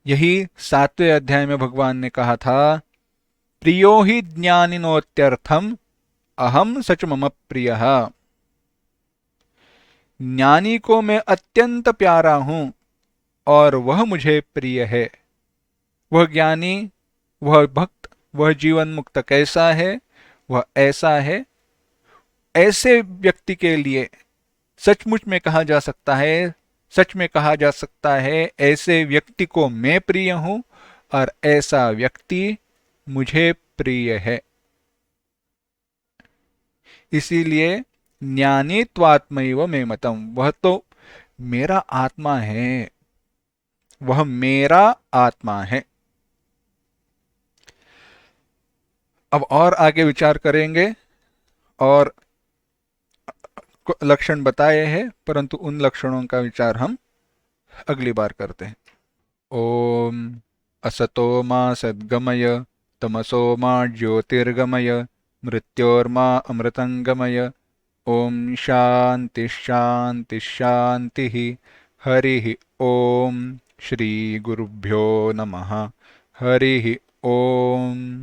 यही 7वें अध्याय में भगवान ने कहा था, प्रियो ही ज्ञानिनोत्यर्थम अहम सच मम प्रियः। ज्ञानी को मैं अत्यंत प्यारा हूं और वह मुझे प्रिय है। वह ज्ञानी, वह भक्त, वह जीवन मुक्त कैसा है, वह ऐसा है। ऐसे व्यक्ति के लिए सचमुच में कहा जा सकता है, सच में कहा जा सकता है, ऐसे व्यक्ति को मैं प्रिय हूं और ऐसा व्यक्ति मुझे प्रिय है। इसीलिए ज्ञानी त्वात्मैव मे मतम, वह तो मेरा आत्मा है, वह मेरा आत्मा है। अब और आगे विचार करेंगे और लक्षण बताए हैं, परंतु उन लक्षणों का विचार हम अगली बार करते हैं। ओम असतो मा सद्गमय तमसो मा ज्योतिर्गमय मृत्योर्मा अमृतंगमय। ओम शांति शांति शांति। हरि ओम। श्री गुरुभ्यो नमः। हरि ओम।